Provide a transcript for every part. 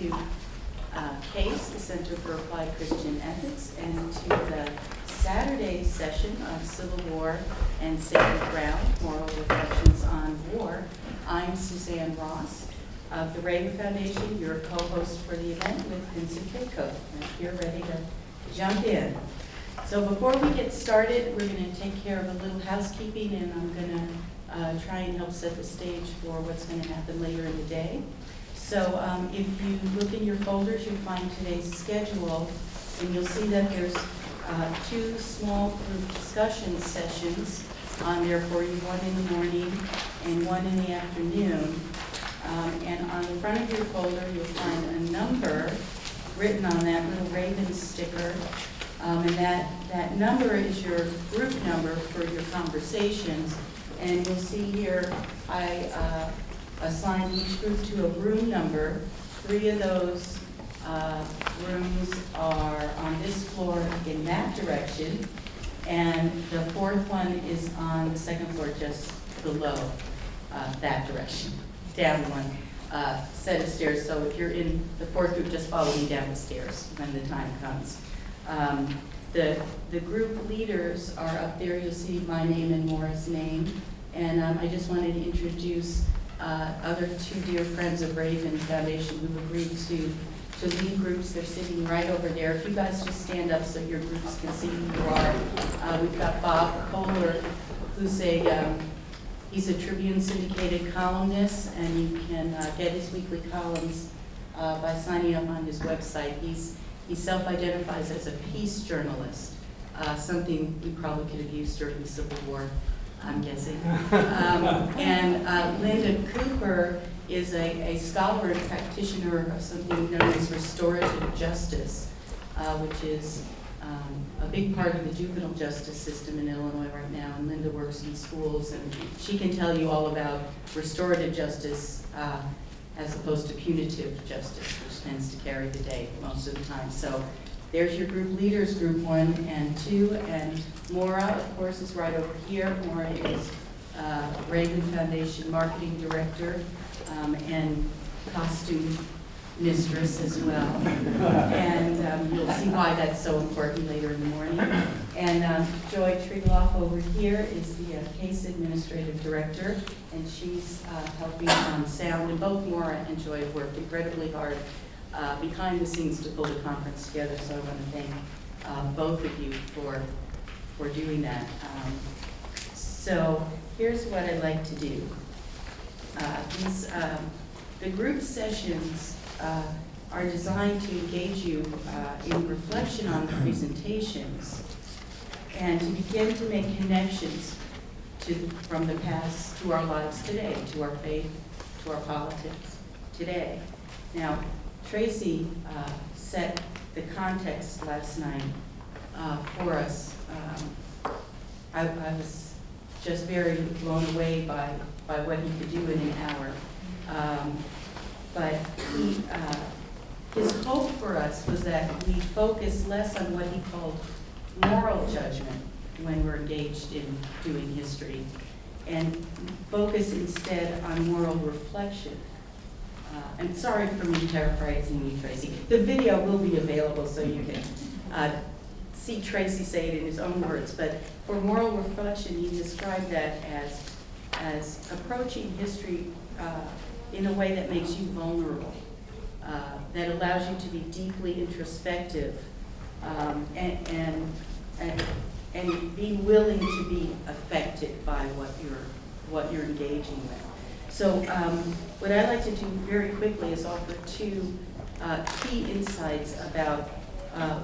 to CACE, the Center for Applied Christian Ethics, and to the Saturday session of Civil War and Sacred Ground, Moral Reflections on War. I'm Suzanne Ross of the Raven Foundation, your co-host for the event with Vincent Keiko. And you're ready to jump in. So before we get started, we're going to take care of a little housekeeping, and I'm going to try and help set the stage for what's going to happen later in the day. So if you look in your folders, you'll find today's schedule, and you'll see that there's two small group discussion sessions on there for you, one in the morning and one in the afternoon. And on the front of your folder, you'll find a number written on that little Raven sticker. And that number is your group number for your conversations. And you'll see here, I assigned each group to a room number. 3 of those rooms are on this floor in that direction. And the 4th one is on the 2nd floor just below that direction, down one set of stairs. So if you're in the 4th group, just follow me down the stairs when the time comes. The group leaders are up there. You'll see my name and Maura's name. And I just wanted to introduce other 2 dear friends of Raven Foundation who agreed to lead groups. They're sitting right over there. If you guys just stand up so your groups can see who you are. We've got Bob Kohler, who's he's a Tribune syndicated columnist, and you can get his weekly columns by signing up on his website. He self-identifies as a peace journalist, something we probably could have used during the Civil War, I'm guessing. And Linda Cooper is a scholar and practitioner of something known as restorative justice, which is a big part of the juvenile justice system in Illinois right now. And Linda works in schools, and she can tell you all about restorative justice as opposed to punitive justice, which tends to carry the day most of the time. So there's your group leaders, group 1 and 2, and Maura, of course, is right over here. Maura is Raven Foundation Marketing Director and costume mistress as well. And you'll see why that's so important later in the morning. And Joy Trigloff over here is the CACE Administrative Director, and she's helping on sound. And both Maura and Joy have worked incredibly hard behind the scenes to pull the conference together, so I want to thank both of you for doing that. So here's what I'd like to do. The group sessions are designed to engage you in reflection on the presentations and to begin to make connections from the past to our lives today, to our faith, to our politics today. Now, Tracy set the context last night for us. I was just very blown away by what he could do in an hour. But his hope for us was that we focus less on what he called moral judgment when we're engaged in doing history, and focus instead on moral reflection. I'm sorry for me paraphrasing you, Tracy. The video will be available so you can see Tracy say it in his own words, but for moral reflection, he described that as approaching history in a way that makes you vulnerable, that allows you to be deeply introspective, and be willing to be affected by what you're engaging with. So what I'd like to do very quickly is offer 2 key insights about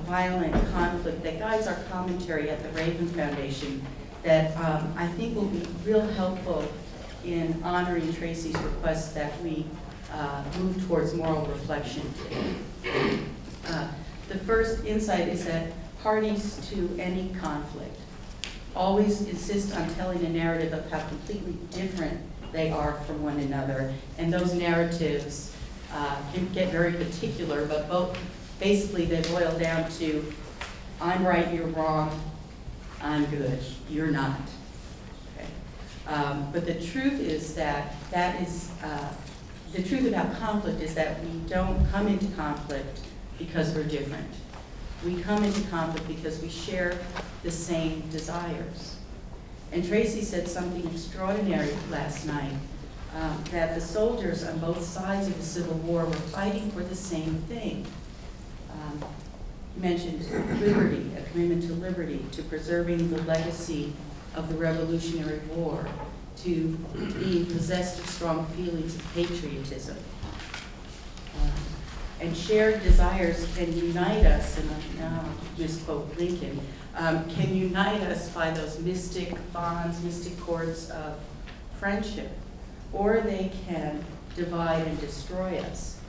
violent conflict that guides our commentary at the Raven Foundation that I think will be real helpful in honoring Tracy's request that we move towards moral reflection today. The first insight is that parties to any conflict always insist on telling a narrative of how completely different they are from one another, and those narratives can get very particular, but basically they boil down to, I'm right, you're wrong, I'm good, you're not. Okay. But the truth is that is the truth about conflict is that we don't come into conflict because we're different. We come into conflict because we share the same desires. And Tracy said something extraordinary last night, that the soldiers on both sides of the Civil War were fighting for the same thing. He mentioned liberty, a commitment to liberty, to preserving the legacy of the Revolutionary War, to being possessed of strong feelings of patriotism. And shared desires can unite us, and I now misquote Lincoln, can unite us by those mystic bonds, mystic cords of friendship, or they can divide and destroy us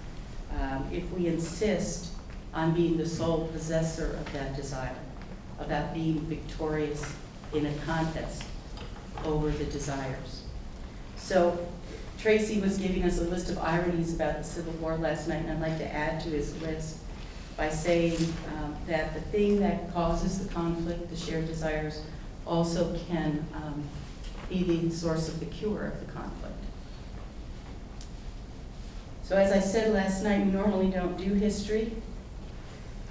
if we insist on being the sole possessor of that desire, about being victorious in a contest over the desires. So Tracy was giving us a list of ironies about the Civil War last night, and I'd like to add to his list by saying that the thing that causes the conflict, the shared desires, also can be the source of the cure of the conflict. So as I said last night, we normally don't do history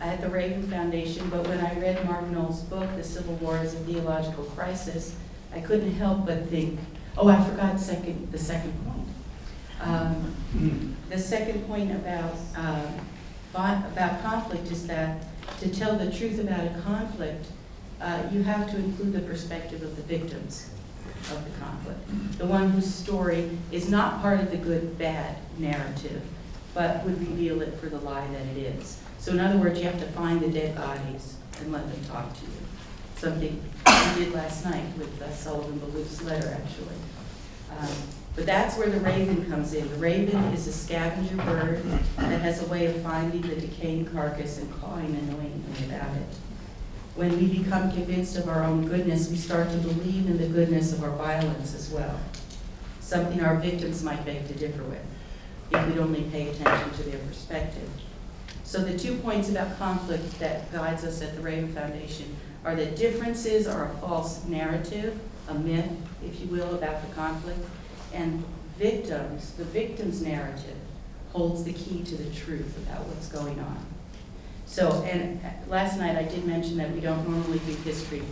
at the Raven Foundation, but when I read Mark Noll's book, The Civil War as a Theological Crisis, I couldn't help but think, oh, I forgot the second point. The second point about conflict is that to tell the truth about a conflict, you have to include the perspective of the victims of the conflict, the one whose story is not part of the good-bad narrative, but would reveal it for the lie that it is. So in other words, you have to find the dead bodies and let them talk to you. Something we did last night with Sullivan Ballou's letter, actually. But that's where the raven comes in. The raven is a scavenger bird that has a way of finding the decaying carcass and cawing annoyingly about it. When we become convinced of our own goodness, we start to believe in the goodness of our violence as well, something our victims might beg to differ with if we'd only pay attention to their perspective. So the 2 points about conflict that guides us at the Raven Foundation are that differences are a false narrative, a myth, if you will, about the conflict, and victims, the victim's narrative, holds the key to the truth about what's going on. So, and last night I did mention that we don't normally do history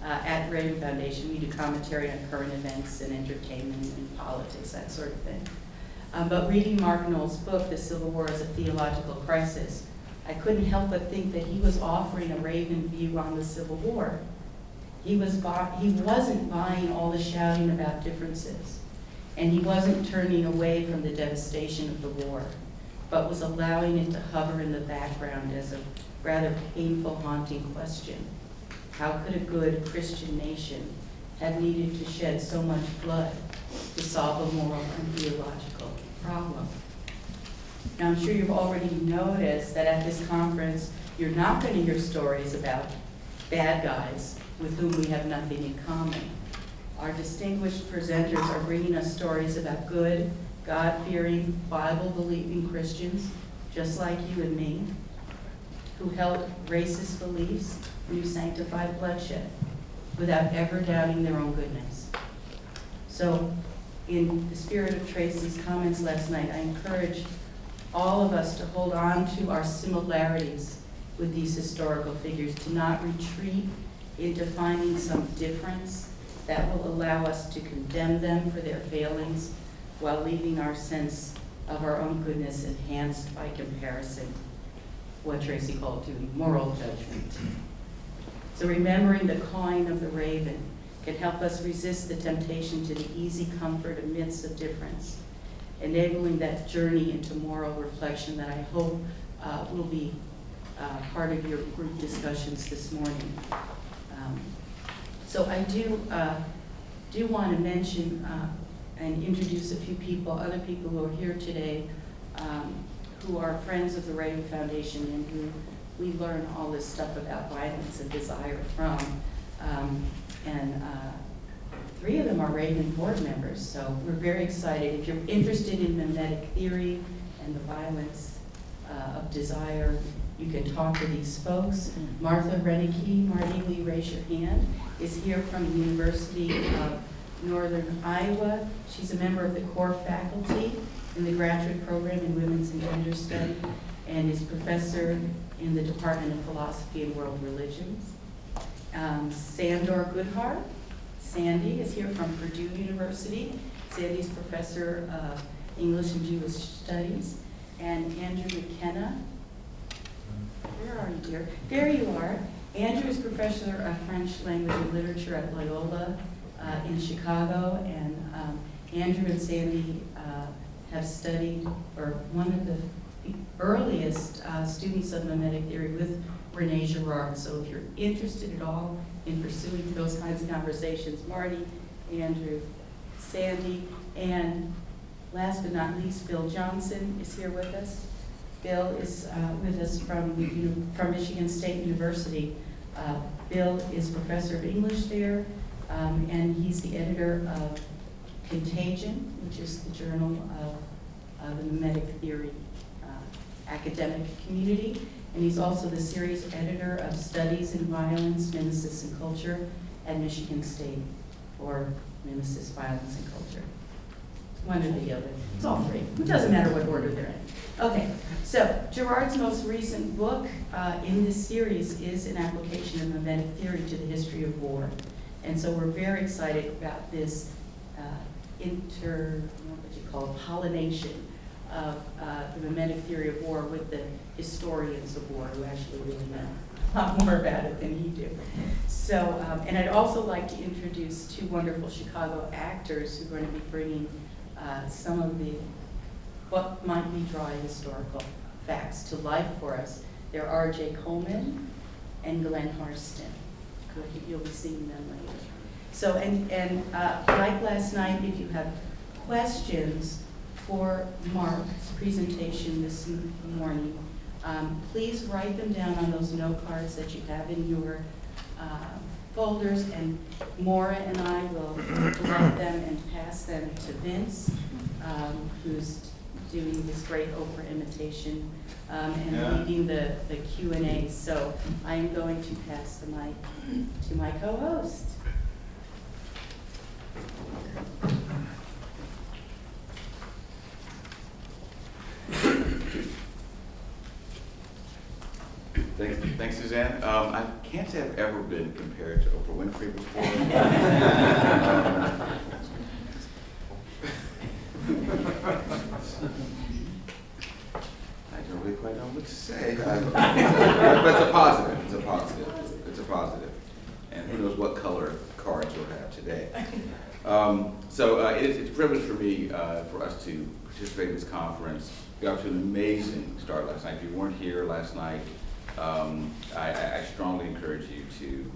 at Raven Foundation. We do commentary on current events and entertainment and politics, that sort of thing. But reading Mark Noll's book, The Civil War as a Theological Crisis, I couldn't help but think that he was offering a Raven view on the Civil War. He wasn't buying all the shouting about differences, and he wasn't turning away from the devastation of the war, but was allowing it to hover in the background as a rather painful, haunting question. How could a good Christian nation have needed to shed so much blood to solve a moral and theological problem? Now, I'm sure you've already noticed that at this conference, you're not going to hear stories about bad guys with whom we have nothing in common. Our distinguished presenters are bringing us stories about good, God-fearing, Bible-believing Christians, just like you and me, who held racist beliefs and who sanctified bloodshed without ever doubting their own goodness. So, in the spirit of Tracy's comments last night, I encourage all of us to hold on to our similarities with these historical figures, to not retreat into finding some difference that will allow us to condemn them for their failings while leaving our sense of our own goodness enhanced by comparison, what Tracy called doing moral judgment. So remembering the cawing of the raven can help us resist the temptation to the easy comfort amidst of difference, enabling that journey into moral reflection that I hope will be part of your group discussions this morning. So I do want to mention and introduce a few people, other people who are here today, who are friends of the Raven Foundation and who we learn all this stuff about violence and desire from. Three of them are Raven board members, so we're very excited. If you're interested in mimetic theory and the violence of desire, you can talk to these folks. Martha Renicky, Marty, will you raise your hand, is here from the University of Northern Iowa. She's a member of the core faculty in the graduate program in Women's and Gender Study and is professor in the Department of Philosophy and World Religions. Sandor Goodhart. Sandy is here from Purdue University. Sandy's professor of English and Jewish Studies. And Andrew McKenna. Where are you, dear? There you are. Andrew is professor of French language and literature at Loyola in Chicago. And Andrew and Sandy have studied, or one of the earliest students of mimetic theory with René Girard. So if you're interested at all in pursuing those kinds of conversations, Marty, Andrew, Sandy, and last but not least, Bill Johnson is here with us. Bill is with us from Michigan State University. Bill is professor of English there, and he's the editor of Contagion, which is the journal of the mimetic theory academic community. And he's also the series editor of Studies in Violence, Mimesis, and Culture at Michigan State, or Mimesis, Violence, and Culture. One or the other. It's all three. It doesn't matter what order they're in. Okay, so Girard's most recent book in this series is an application of mimetic theory to the history of war. And so we're very excited about this pollination of the mimetic theory of war with the historians of war who actually really know a lot more about it than he do. So, and I'd also like to introduce two wonderful Chicago actors who are going to be bringing some of the what might be dry historical facts to life for us. They're R.J. Coleman and Glenn Harston. You'll be seeing them later. So, and like last night, if you have questions for Mark's presentation this morning, please write them down on those note cards that you have in your folders, and Maura and I will collect them and pass them to Vince, who's doing this great Oprah imitation and leading the Q&A. So I am going to pass the mic to my co-host. Thanks, Suzanne. I can't say I've ever been compared to Oprah Winfrey before. I don't really quite know what to say, but it's a positive. It's a positive. It's a positive. And who knows what color cards we'll have today. It's a privilege for me, for us to participate in this conference. We got to an amazing start last night. If you weren't here last night, I strongly encourage you to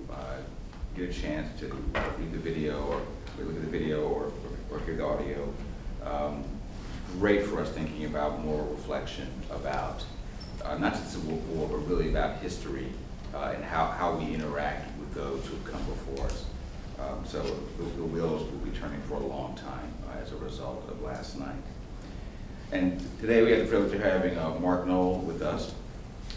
get a chance to read the video, or look at the video, or hear the audio. Great for us thinking about moral reflection about not just the Civil War, but really about history and how we interact with those who have come before us. So the wheels will be turning for a long time as a result of last night. And today we have the privilege of having Mark Noll with us.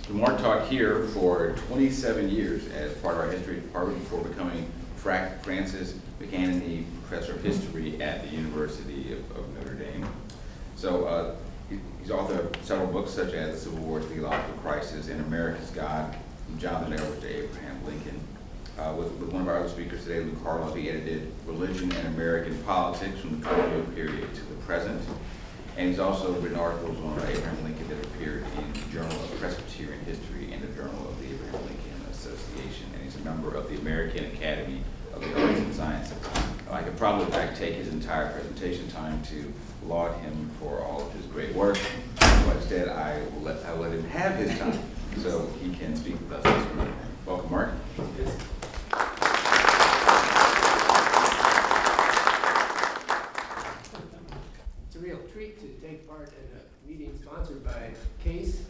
Mark taught here for 27 years as part of our history department before becoming Francis McAnany Professor of History at the University of Notre Dame. So he's author of several books such as The Civil War, Theological Crisis, and America's God, from Jonathan Edwards to Abraham Lincoln. With one of our other speakers today, Luke Harlow, he edited Religion and American Politics from the colonial period to the present. And he's also written articles on Abraham Lincoln that appeared in the Journal of Presbyterian History and the Journal of the Abraham Lincoln Association. And he's a member of the American Academy of the Arts and Sciences. I could probably, in fact, take his entire presentation time to laud him for all of his great work. But instead, I will let him have his time so he can speak with us this morning. Welcome, Mark. It's a real treat to take part in a meeting sponsored by CACE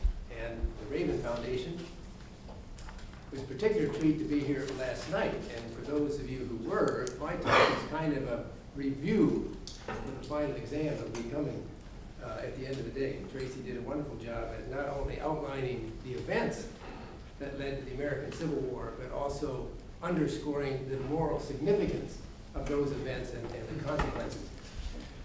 and the Raven Foundation. It was a particular treat to be here last night, and for those of you who were, my talk is kind of a review of the final exam that will be coming at the end of the day. Tracy did a wonderful job at not only outlining the events that led to the American Civil War, but also underscoring the moral significance of those events and the consequences.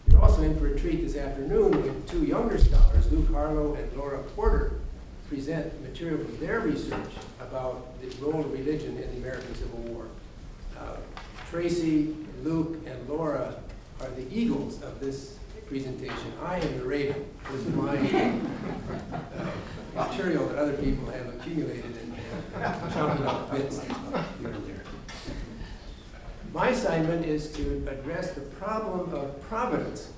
You're also also in for a treat this afternoon when two younger scholars, Luke Harlow and Laura Porter, present material from their research about the role of religion in the American Civil War. Tracy, Luke, and Laura are the eagles of this presentation. I am the raven. This is my material that other people have accumulated and chunking off bits here and there. My assignment is to address the problem of providence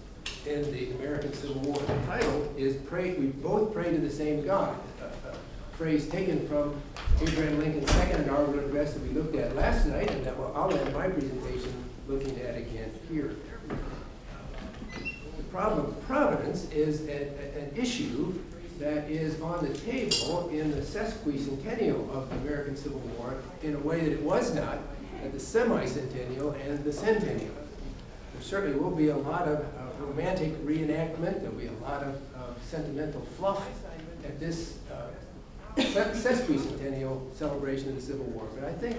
in the American Civil War. The title is We Both Pray to the Same God, a phrase taken from Abraham Lincoln's second inaugural address that we looked at last night, and that I'll end my presentation looking at again here. The problem of providence is an issue that is on the table in the sesquicentennial of the American Civil War in a way that it was not at the semi-centennial and the centennial. There certainly will be a lot of romantic reenactment. There'll be a lot of sentimental fluff at this sesquicentennial celebration of the Civil War. But I think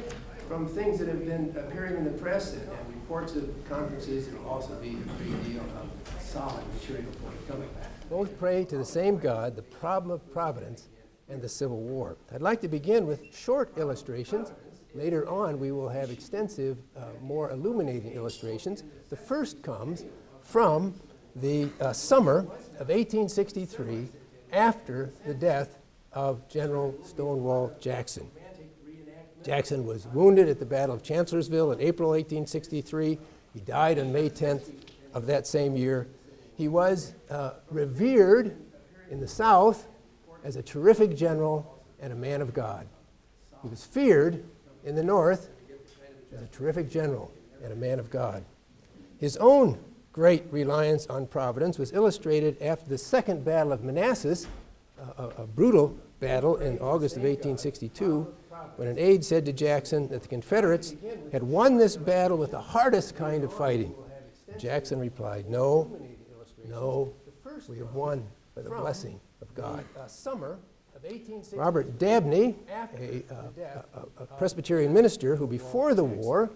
from things that have been appearing in the press and reports of conferences, there will also be a great deal of solid material forthcoming. Both pray to the same God, the problem of providence, and the Civil War. I'd like to begin with short illustrations. Later on, we will have extensive, more illuminating illustrations. The first comes from the summer of 1863, after the death of General Stonewall Jackson. Jackson was wounded at the Battle of Chancellorsville in April 1863. He died on May 10th of that same year. He was revered in the South as a terrific general and a man of God. He was feared in the North as a terrific general and a man of God. His own great reliance on providence was illustrated after the Second Battle of Manassas, a brutal battle in August of 1862, when an aide said to Jackson that the Confederates had won this battle with the hardest kind of fighting. Jackson replied, "No, we have won by the blessing of God." Robert Dabney, a Presbyterian minister who before the war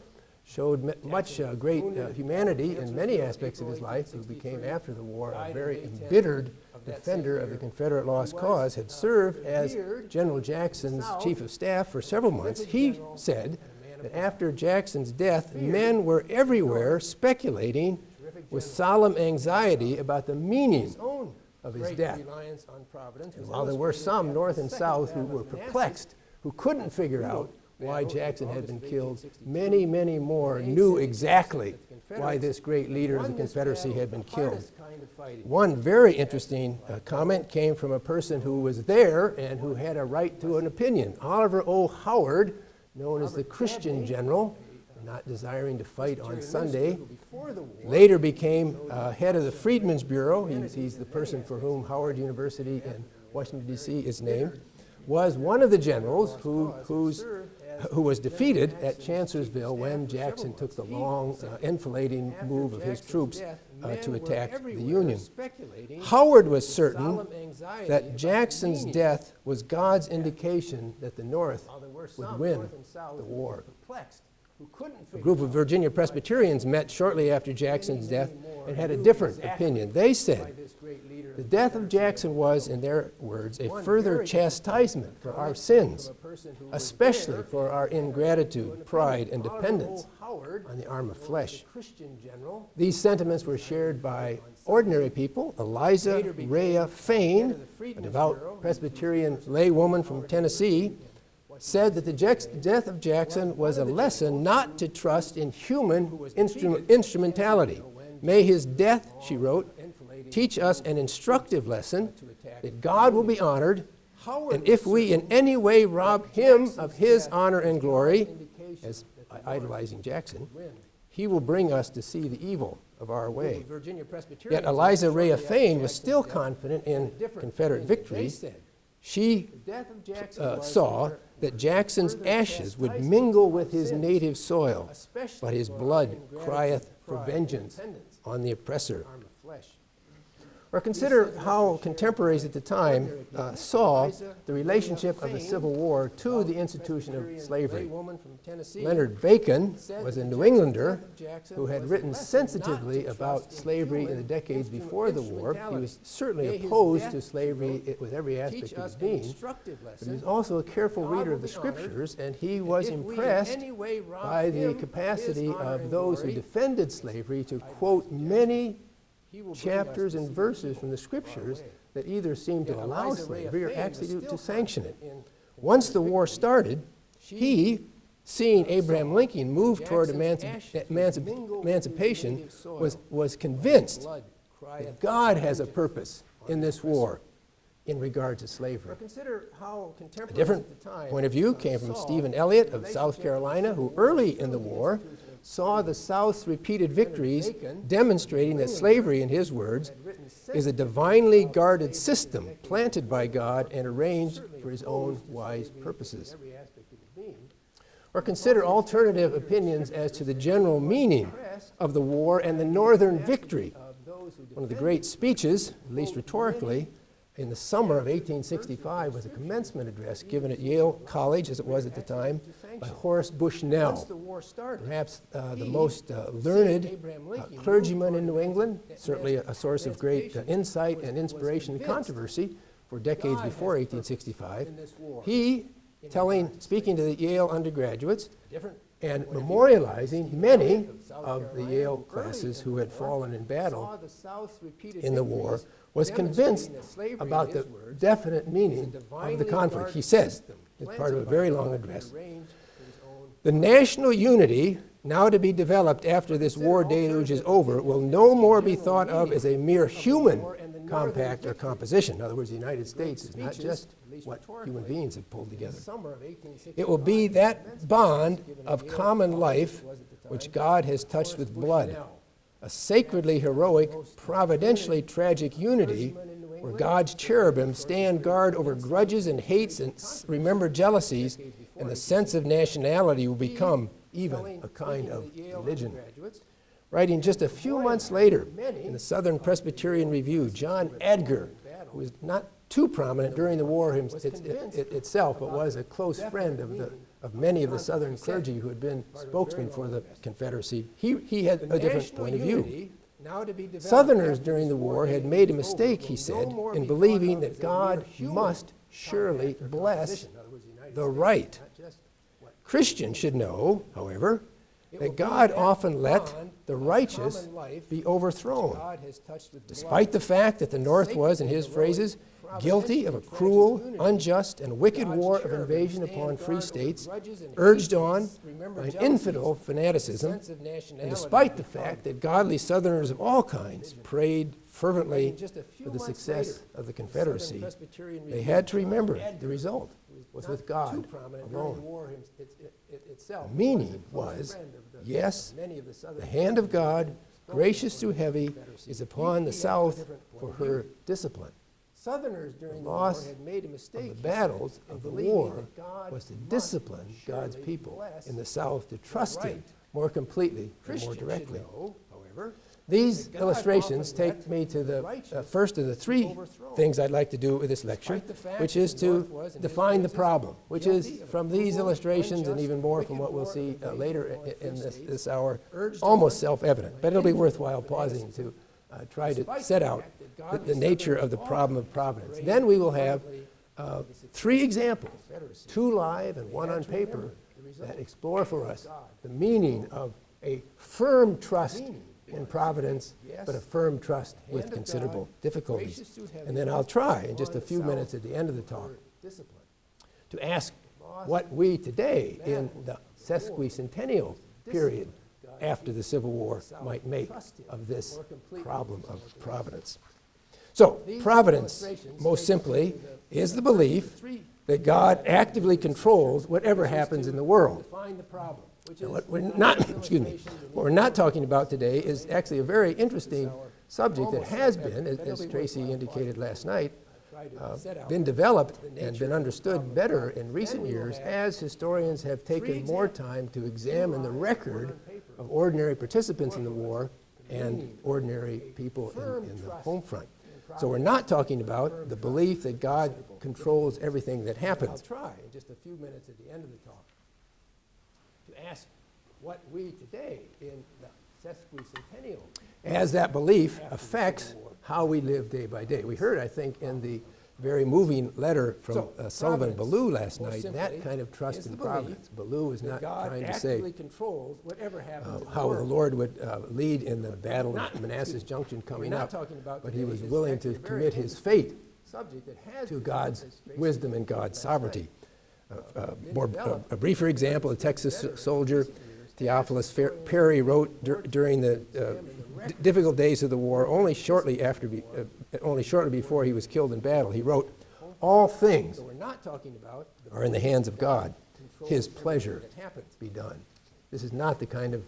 showed much great humanity in many aspects of his life, who became after the war a very embittered defender of the Confederate lost cause, had served as General Jackson's chief of staff for several months. He said that after Jackson's death, men were everywhere speculating with solemn anxiety about the meaning of his death. And while there were some North and South who were perplexed, who couldn't figure out why Jackson had been killed, many, many more knew exactly why this great leader of the Confederacy had been killed. One very interesting comment came from a person who was there and who had a right to an opinion. Oliver O. Howard, known as the Christian general, not desiring to fight on Sunday, later became head of the Freedmen's Bureau. He's the person for whom Howard University in Washington, D.C. is named, was one of the generals who was defeated at Chancellorsville when Jackson took the long, enfilading move of his troops to attack the Union. Howard was certain that Jackson's death was God's indication that the North would win the war. A group of Virginia Presbyterians met shortly after Jackson's death and had a different opinion. They said, the death of Jackson was, in their words, a further chastisement for our sins, especially for our ingratitude, pride, and dependence on the arm of flesh. These sentiments were shared by ordinary people. Eliza Rhea Fain, a devout Presbyterian laywoman from Tennessee, said that the death of Jackson was a lesson not to trust in human instrumentality. May his death, she wrote, teach us an instructive lesson that God will be honored, and if we in any way rob him of his honor and glory, as idolizing Jackson, he will bring us to see the evil of our way. Yet Eliza Rhea Fain was still confident in Confederate victory. She saw that Jackson's ashes would mingle with his native soil, but his blood crieth for vengeance on the oppressor. Or consider how contemporaries at the time saw the relationship of the Civil War to the institution of slavery. Leonard Bacon was a New Englander who had written sensitively about slavery in the decades before the war. He was certainly opposed to slavery with every aspect of his being, but he was also a careful reader of the Scriptures, and he was impressed by the capacity of those who defended slavery to quote many chapters and verses from the Scriptures that either seemed to allow slavery or actually to sanction it. Once the war started, he, seeing Abraham Lincoln move toward emancipation, was convinced that God has a purpose in this war in regard to slavery. A different point of view came from Stephen Eliot of South Carolina, who early in the war saw the South's repeated victories demonstrating that slavery, in his words, is a divinely guarded system planted by God and arranged for his own wise purposes. Or consider alternative opinions as to the general meaning of the war and the Northern victory. One of the great speeches, at least rhetorically, in the summer of 1865 was a commencement address given at Yale College, as it was at the time, by Horace Bushnell, perhaps the most learned clergyman in New England, certainly a source of great insight and inspiration and controversy for decades before 1865. He, speaking to the Yale undergraduates and memorializing many of the Yale classes who had fallen in battle in the war, was convinced about the definite meaning of the conflict. He says, as part of a very long address, the national unity now to be developed after this war deluge is over will no more be thought of as a mere human compact or composition. In other words, the United States is not just what human beings have pulled together. It will be that bond of common life which God has touched with blood, a sacredly heroic, providentially tragic unity where God's cherubim stand guard over grudges and hates and remembered jealousies, and the sense of nationality will become even a kind of religion. Writing just a few months later in the Southern Presbyterian Review, John Edgar, who was not too prominent during the war itself, but was a close friend of many of the Southern clergy who had been spokesmen for the Confederacy, he had a different point of view. Southerners during the war had made a mistake, he said, in believing that God must surely bless the right. Christians should know, however, that God often let the righteous be overthrown, despite the fact that the North was, in his phrases, guilty of a cruel, unjust, and wicked war of invasion upon free states, urged on by an infidel fanaticism, and despite the fact that godly Southerners of all kinds prayed fervently for the success of the Confederacy, they had to remember the result was with God alone. The meaning was, yes, the hand of God, gracious through heavy, is upon the South for her discipline. Southerners during the loss had made a mistake of the battles of the war was to discipline God's people in the South to trust Him more completely and more directly. However, these illustrations take me to the first of the three things I'd like to do with this lecture, which is to define the problem, which is from these illustrations and even more from what we'll see later in this hour, almost self-evident. But it'll be worthwhile pausing to try to set out the nature of the problem of providence. Then we will have three examples, two live and one on paper, that explore for us the meaning of a firm trust in providence, but a firm trust with considerable difficulties. And then I'll try in just a few minutes at the end of the talk to ask what we today in the sesquicentennial period after the Civil War might make of this problem of providence. So, providence, most simply, is the belief that God actively controls whatever happens in the world. Now, what we're not talking about today is actually a very interesting subject that has been, as Tracy indicated last night, been developed and been understood better in recent years as historians have taken more time to examine the record of ordinary participants in the war and ordinary people in the home front. So we're not talking about the belief that God controls everything that happens. I'll try in just a few minutes at the end of the talk to ask what we today in the sesquicentennial, as that belief affects how we live day by day. We heard, I think, in the very moving letter from Sullivan Ballou last night, that kind of trust in providence. Ballou is not trying to say how the Lord would lead in the battle of Manassas Junction coming up, but he was willing to commit his fate to God's wisdom and God's sovereignty. A briefer example, a Texas soldier, Theophilus Perry, wrote during the difficult days of the war, only shortly before he was killed in battle. He wrote, "All things are in the hands of God. His pleasure be done." This is not the kind of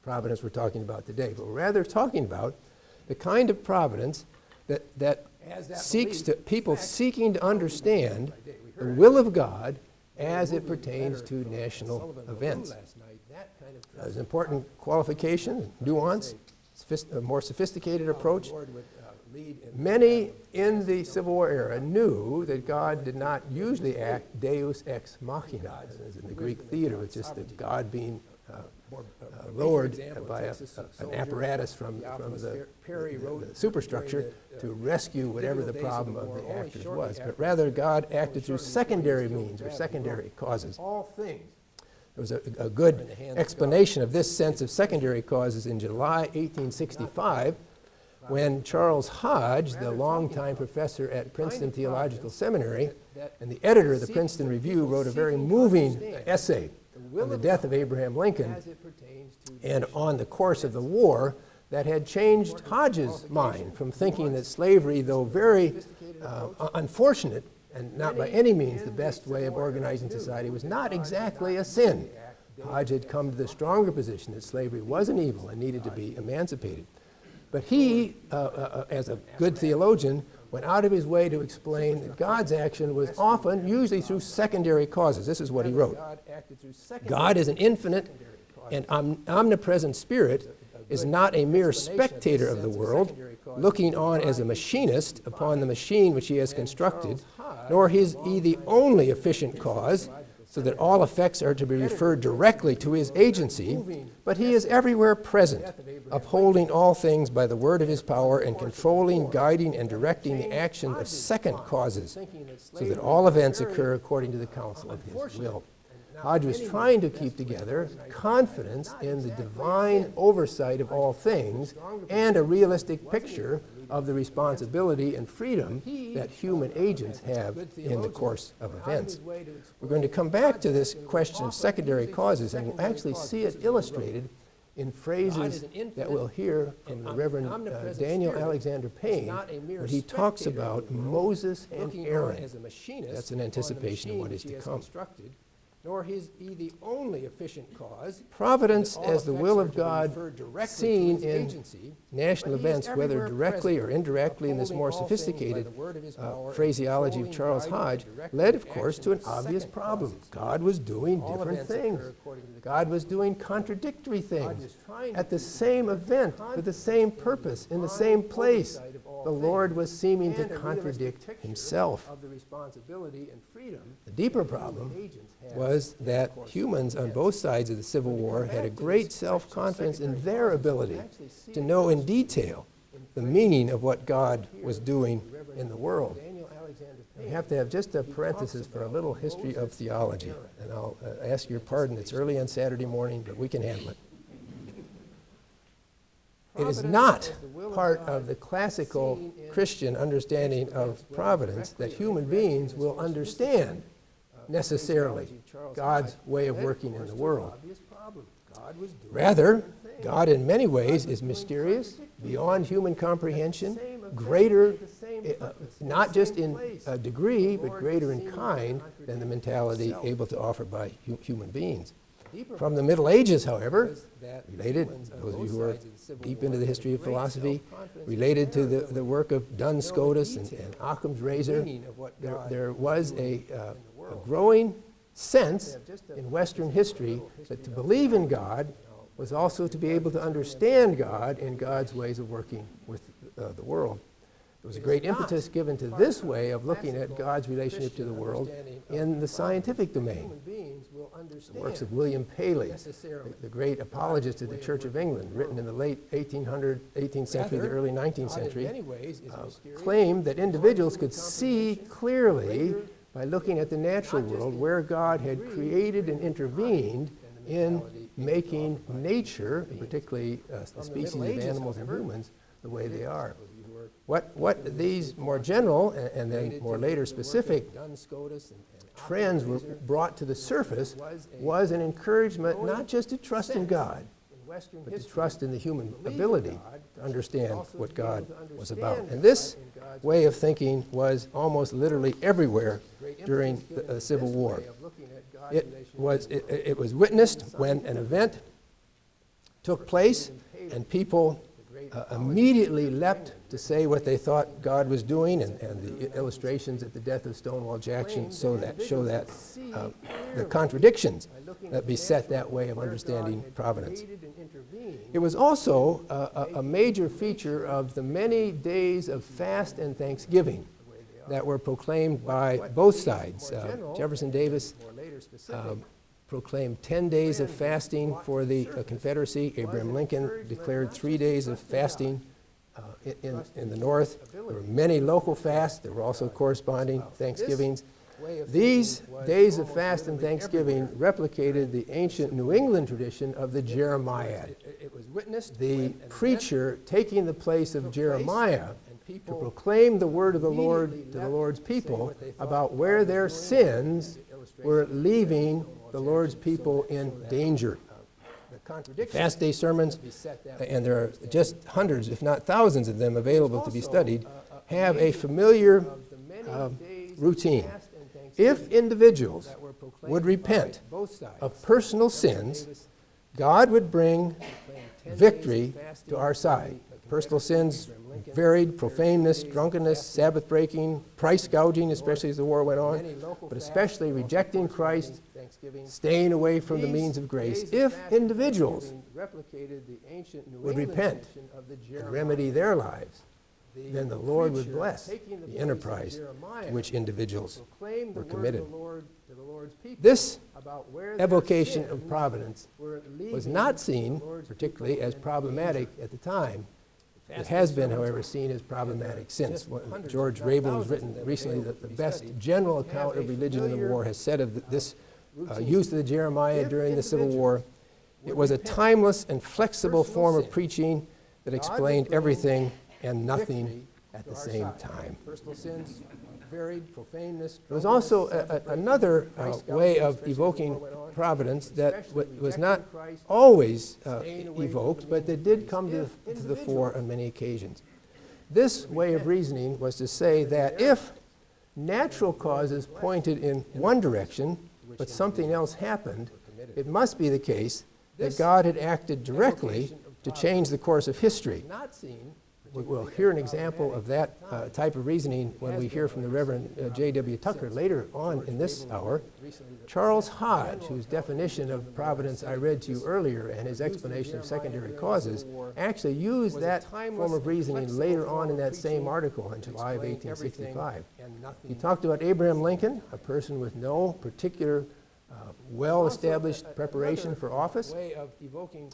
providence we're talking about today, but we're rather talking about the kind of providence that seeks to people seeking to understand the will of God as it pertains to national events. There's an important qualification, nuance, a more sophisticated approach. Many in the Civil War era knew that God did not usually act deus ex machina, as in the Greek theater. It's just that God being lowered by an apparatus from the superstructure to rescue whatever the problem of the actors was. But rather, God acted through secondary means or secondary causes. There was a good explanation of this sense of secondary causes in July 1865, when Charles Hodge, the longtime professor at Princeton Theological Seminary and the editor of the Princeton Review, wrote a very moving essay on the death of Abraham Lincoln and on the course of the war that had changed Hodge's mind from thinking that slavery, though very unfortunate and not by any means the best way of organizing society, was not exactly a sin. Hodge had come to the stronger position that slavery was an evil and needed to be emancipated. But he, as a good theologian, went out of his way to explain that God's action was often, usually through secondary causes. This is what he wrote. God is an infinite and omnipresent spirit, is not a mere spectator of the world, looking on as a machinist upon the machine which he has constructed, nor is he the only efficient cause, so that all effects are to be referred directly to his agency, but he is everywhere present, upholding all things by the word of his power and controlling, guiding, and directing the action of second causes, so that all events occur according to the counsel of his will. Hodge was trying to keep together confidence in the divine oversight of all things and a realistic picture of the responsibility and freedom that human agents have in the course of events. We're going to come back to this question of secondary causes, and we'll actually see it illustrated in phrases that we'll hear from the Reverend Daniel Alexander Payne when he talks about Moses and Aaron. That's an anticipation of what is to come. Nor is he the only efficient cause. Providence as the will of God seen in national events, whether directly or indirectly in this more sophisticated phraseology of Charles Hodge, led, of course, to an obvious problem. God was doing different things. God was doing contradictory things at the same event, with the same purpose, in the same place. The Lord was seeming to contradict himself. The deeper problem was that humans on both sides of the Civil War had a great self-confidence in their ability to know in detail the meaning of what God was doing in the world. We have to have just a parenthesis for a little history of theology, and I'll ask your pardon. It's early on Saturday morning, but we can handle it. It is not part of the classical Christian understanding of providence that human beings will understand necessarily God's way of working in the world. Rather, God in many ways is mysterious, beyond human comprehension, greater, not just in degree, but greater in kind than the mentality able to offer by human beings. From the Middle Ages, however, related, those of you who are deep into the history of philosophy, related to the work of Duns Scotus and Occam's razor, there was a growing sense in Western history that to believe in God was also to be able to understand God and God's ways of working with the world. There was a great impetus given to this way of looking at God's relationship to the world in the scientific domain. The works of William Paley, the great apologist of the Church of England, written in the late 18th century, the early 19th century, claimed that individuals could see clearly by looking at the natural world where God had created and intervened in making nature, and particularly the species of animals and humans, the way they are. What these more general and then more later specific trends were brought to the surface was an encouragement not just to trust in God, but to trust in the human ability to understand what God was about. And this way of thinking was almost literally everywhere during the Civil War. It was witnessed when an event took place and people immediately leapt to say what they thought God was doing, and the illustrations at the death of Stonewall Jackson show that the contradictions that beset that way of understanding providence. It was also a major feature of the many days of fast and thanksgiving that were proclaimed by both sides. Jefferson Davis proclaimed 10 days of fasting for the Confederacy. Abraham Lincoln declared 3 days of fasting in the North. There were many local fasts. There were also corresponding Thanksgivings. These days of fast and Thanksgiving replicated the ancient New England tradition of the Jeremiad. It was witnessed the preacher taking the place of Jeremiah to proclaim the word of the Lord to the Lord's people about where their sins were leaving the Lord's people in danger. Fast day sermons, and there are just hundreds, if not thousands of them available to be studied, have a familiar routine. If individuals would repent of personal sins, God would bring victory to our side. Personal sins varied: profaneness, drunkenness, Sabbath breaking, price gouging, especially as the war went on, but especially rejecting Christ, staying away from the means of grace. If individuals would repent and remedy their lives, then the Lord would bless the enterprise to which individuals were committed. This evocation of providence was not seen particularly as problematic at the time. It has been, however, seen as problematic since. George Rabel has written recently that the best general account of religion in the war has said of this use of the Jeremiah during the Civil War, it was a timeless and flexible form of preaching that explained everything and nothing at the same time. There was also another way of evoking providence that was not always evoked, but that did come to the fore on many occasions. This way of reasoning was to say that if natural causes pointed in one direction, but something else happened, it must be the case that God had acted directly to change the course of history. We'll hear an example of that type of reasoning when we hear from the Reverend J.W. Tucker later on in this hour. Charles Hodge, whose definition of providence I read to you earlier and his explanation of secondary causes, actually used that form of reasoning later on in that same article in July of 1865. He talked about Abraham Lincoln, a person with no particular well-established preparation for office.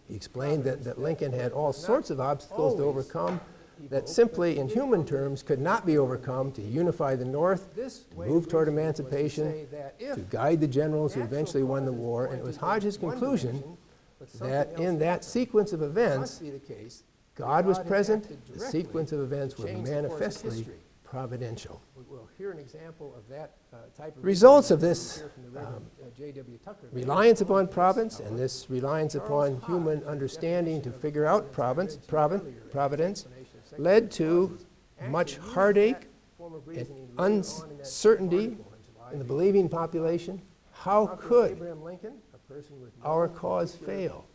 He explained that Lincoln had all sorts of obstacles to overcome that simply in human terms could not be overcome: to unify the North, to move toward emancipation, to guide the generals who eventually won the war. And it was Hodge's conclusion that in that sequence of events, God was present, the sequence of events were manifestly providential. Results of this reliance upon providence and this reliance upon human understanding to figure out providence led to much heartache and uncertainty in the believing population. How could our cause fail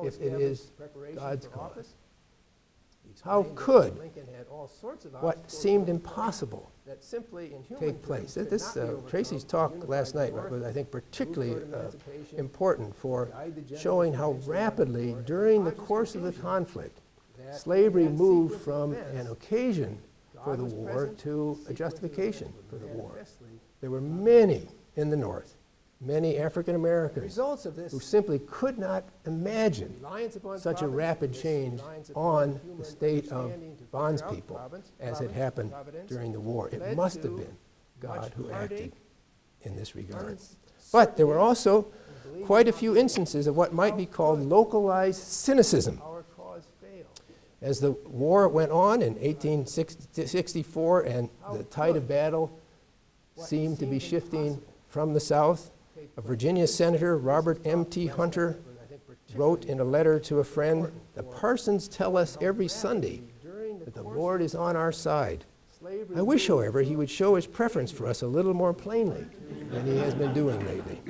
if it is God's cause? How could what seemed impossible take place? Tracy's talk last night was, I think, particularly important for showing how rapidly, during the course of the conflict, slavery moved from an occasion for the war to a justification for the war. There were many in the North, many African Americans who simply could not imagine such a rapid change on the state of bondspeople as had happened during the war. It must have been God who acted in this regard. But there were also quite a few instances of what might be called localized cynicism. As the war went on in 1864 and the tide of battle seemed to be shifting from the South, a Virginia Senator, Robert M.T. Hunter, wrote in a letter to a friend, "The parsons tell us every Sunday that the Lord is on our side. I wish, however, he would show his preference for us a little more plainly than he has been doing lately."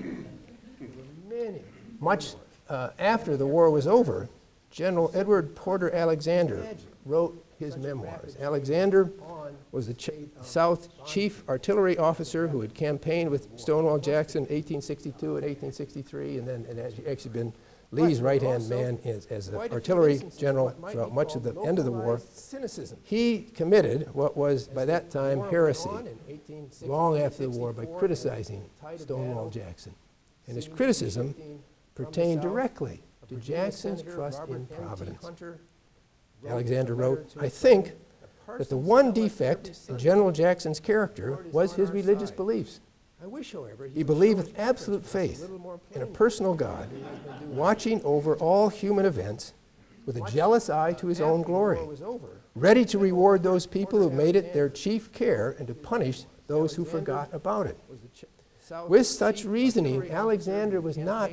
Much after the war was over, General Edward Porter Alexander wrote his memoirs. Alexander was the South Chief Artillery Officer who had campaigned with Stonewall Jackson in 1862 and 1863, and then had actually been Lee's right-hand man as an artillery general throughout much of the end of the war. He committed what was by that time heresy long after the war by criticizing Stonewall Jackson. And his criticism pertained directly to Jackson's trust in Providence. Alexander wrote, "I think that the one defect in General Jackson's character was his religious beliefs. He believed with absolute faith in a personal God, watching over all human events with a jealous eye to his own glory, ready to reward those people who made it their chief care and to punish those who forgot about it." With such reasoning, Alexander was not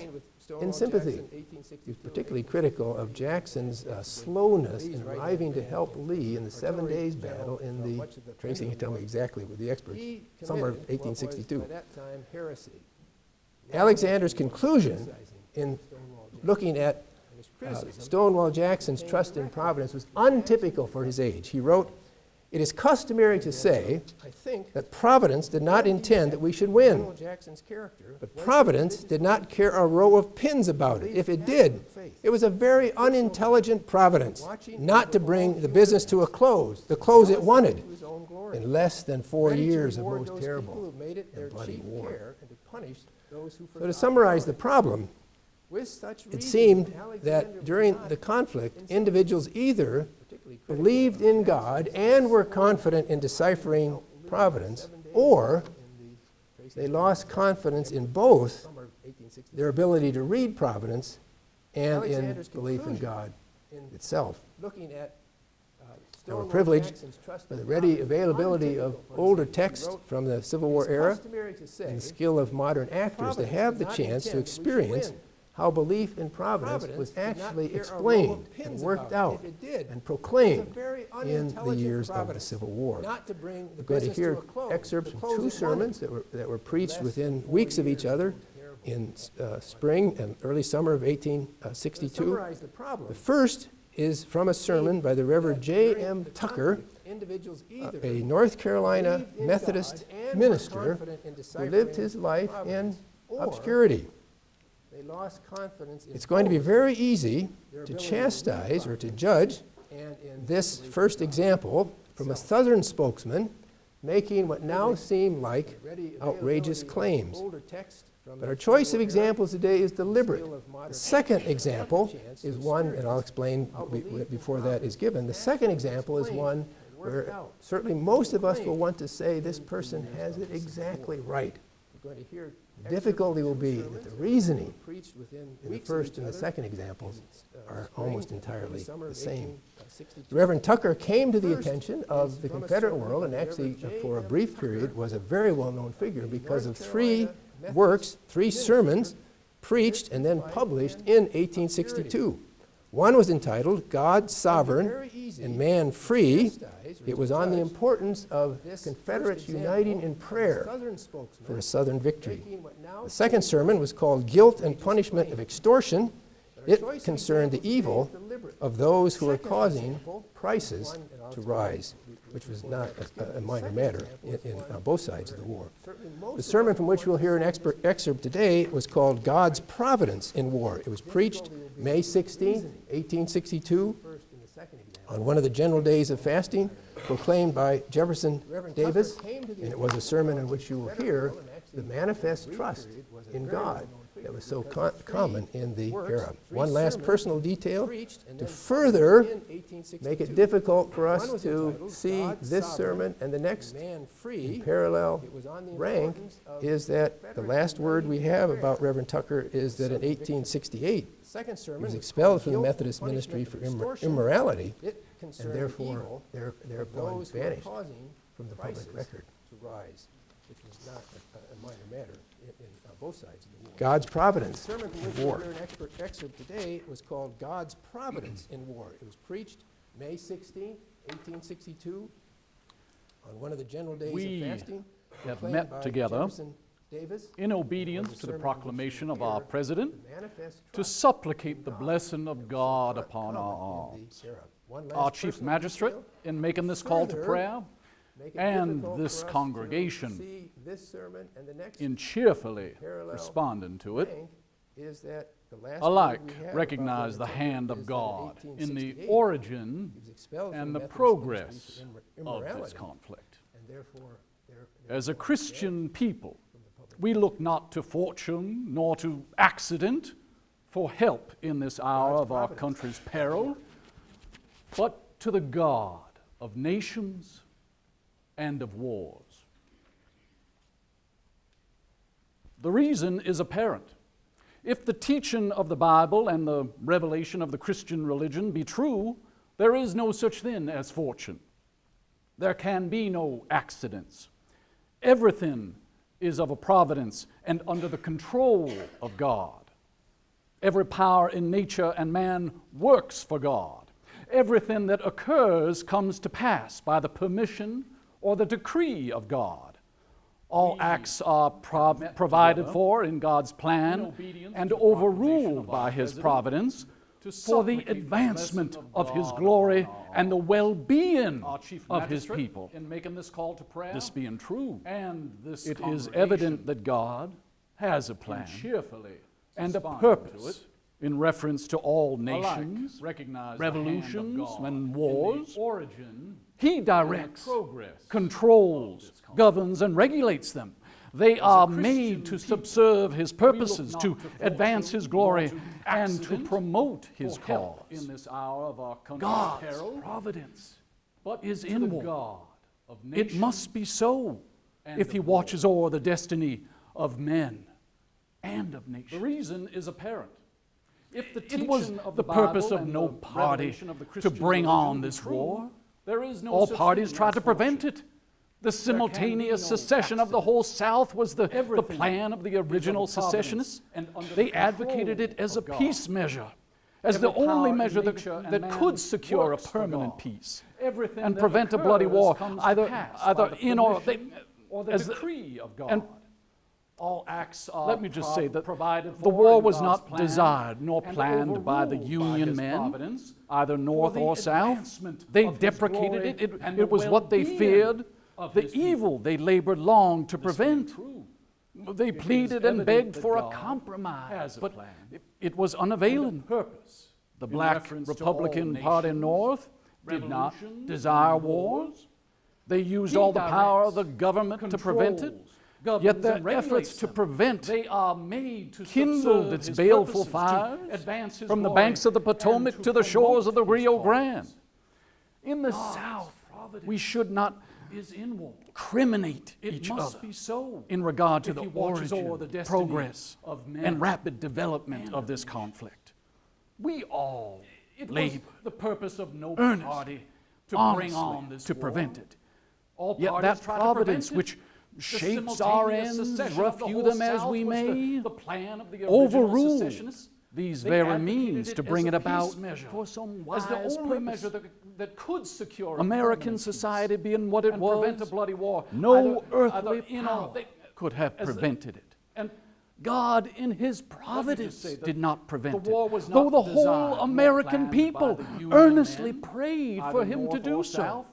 in sympathy. He was particularly critical of Jackson's slowness in arriving to help Lee in the 7 days battle in the, Tracy can tell me exactly with the experts, summer of 1862. Alexander's conclusion in looking at Stonewall Jackson's trust in Providence was untypical for his age. He wrote, "It is customary to say that Providence did not intend that we should win. But Providence did not care a row of pins about it. If it did, it was a very unintelligent Providence, not to bring the business to a close, the close it wanted, in less than 4 years of most terrible and bloody war." So to summarize the problem, it seemed that during the conflict, individuals either believed in God and were confident in deciphering Providence, or they lost confidence in both their ability to read Providence and in belief in God itself. They were privileged by the ready availability of older texts from the Civil War era and the skill of modern actors to have the chance to experience how belief in Providence was actually explained and worked out and proclaimed in the years of the Civil War. We're going to hear excerpts from 2 sermons that were preached within weeks of each other in spring and early summer of 1862. The first is from a sermon by the Reverend J.M. Tucker, a North Carolina Methodist minister who lived his life in obscurity. It's going to be very easy to chastise or to judge this first example from a Southern spokesman making what now seem like outrageous claims. But our choice of examples today is deliberate. The second example is one, and I'll explain before that is given, the second example is one where certainly most of us will want to say this person has it exactly right. The difficulty will be that the reasoning in the first and the second examples are almost entirely the same. The Reverend Tucker came to the attention of the Confederate world and actually for a brief period was a very well-known figure because of 3 works, 3 sermons preached and then published in 1862. One was entitled God Sovereign and Man Free. It was on the importance of Confederates uniting in prayer for a Southern victory. The second sermon was called Guilt and Punishment of Extortion. It concerned the evil of those who were causing prices to rise, which was not a minor matter on both sides of the war. The sermon from which we'll hear an excerpt today was called God's Providence in War. It was preached May 16, 1862, on one of the general days of fasting, proclaimed by Jefferson Davis, and it was a sermon in which you will hear the manifest trust in God that was so common in the era. One last personal detail to further make it difficult for us to see this sermon and the next in parallel rank is that the last word we have about Reverend Tucker is that in 1868 he was expelled from the Methodist ministry for immorality, and therefore thereupon vanished from the public record. Which was not a minor matter in both sides of the war. God's providence in war. An excerpt today was called God's Providence in War. It was preached May 16, 1862, on one of the general days of fasting. We have met together in obedience to the proclamation of our President to supplicate the blessing of God upon our arms. Our Chief Magistrate, in making this call to prayer, and this congregation in cheerfully responding to it, alike recognize the hand of God in the origin and the progress of this conflict. As a Christian people, we look not to fortune nor to accident for help in this hour of our country's peril, but to the God of nations and of wars. The reason is apparent. If the teaching of the Bible and the revelation of the Christian religion be true, there is no such thing as fortune. There can be no accidents. Everything is of a providence and under the control of God. Every power in nature and man works for God. Everything that occurs comes to pass by the permission or the decree of God. All acts are provided for in God's plan and overruled by His providence for the advancement of His glory and the well-being of His people. This being true, it is evident that God has a plan and a purpose in reference to all nations, revolutions, and wars. He directs, controls, governs, and regulates them. They are made to subserve His purposes, to advance His glory, and to promote His cause. God's providence is in war. It must be so if He watches o'er the destiny of men and of nations. The reason is apparent. If it was the purpose of no party to bring on this war, all parties tried to prevent it. The simultaneous secession of the whole South was the plan of the original secessionists. They advocated it as a peace measure, as the only measure that could secure a permanent peace and prevent a bloody war, either in or the decree of God. All acts are let me just say that the war was not desired nor planned by the Union men, either North or South. They deprecated it. It was what they feared, the evil they labored long to prevent. They pleaded and begged for a compromise, but it was unavailing. The Black Republican Party North did not desire wars. They used all the power of the government to prevent it. Yet their efforts to prevent kindled its baleful fires from the banks of the Potomac to the shores of the Rio Grande. In the South, we should not criminate each other in regard to the origin, progress, and rapid development of this conflict. We all labor earnestly to prevent it. Yet that providence which shapes our ends, rough hew them as we may, overrule these very means to bring it about for some wise purpose. That could secure American society being what it was, no earthly power could have prevented it. And God in His providence did not prevent it, though the whole American people earnestly prayed for Him to do so.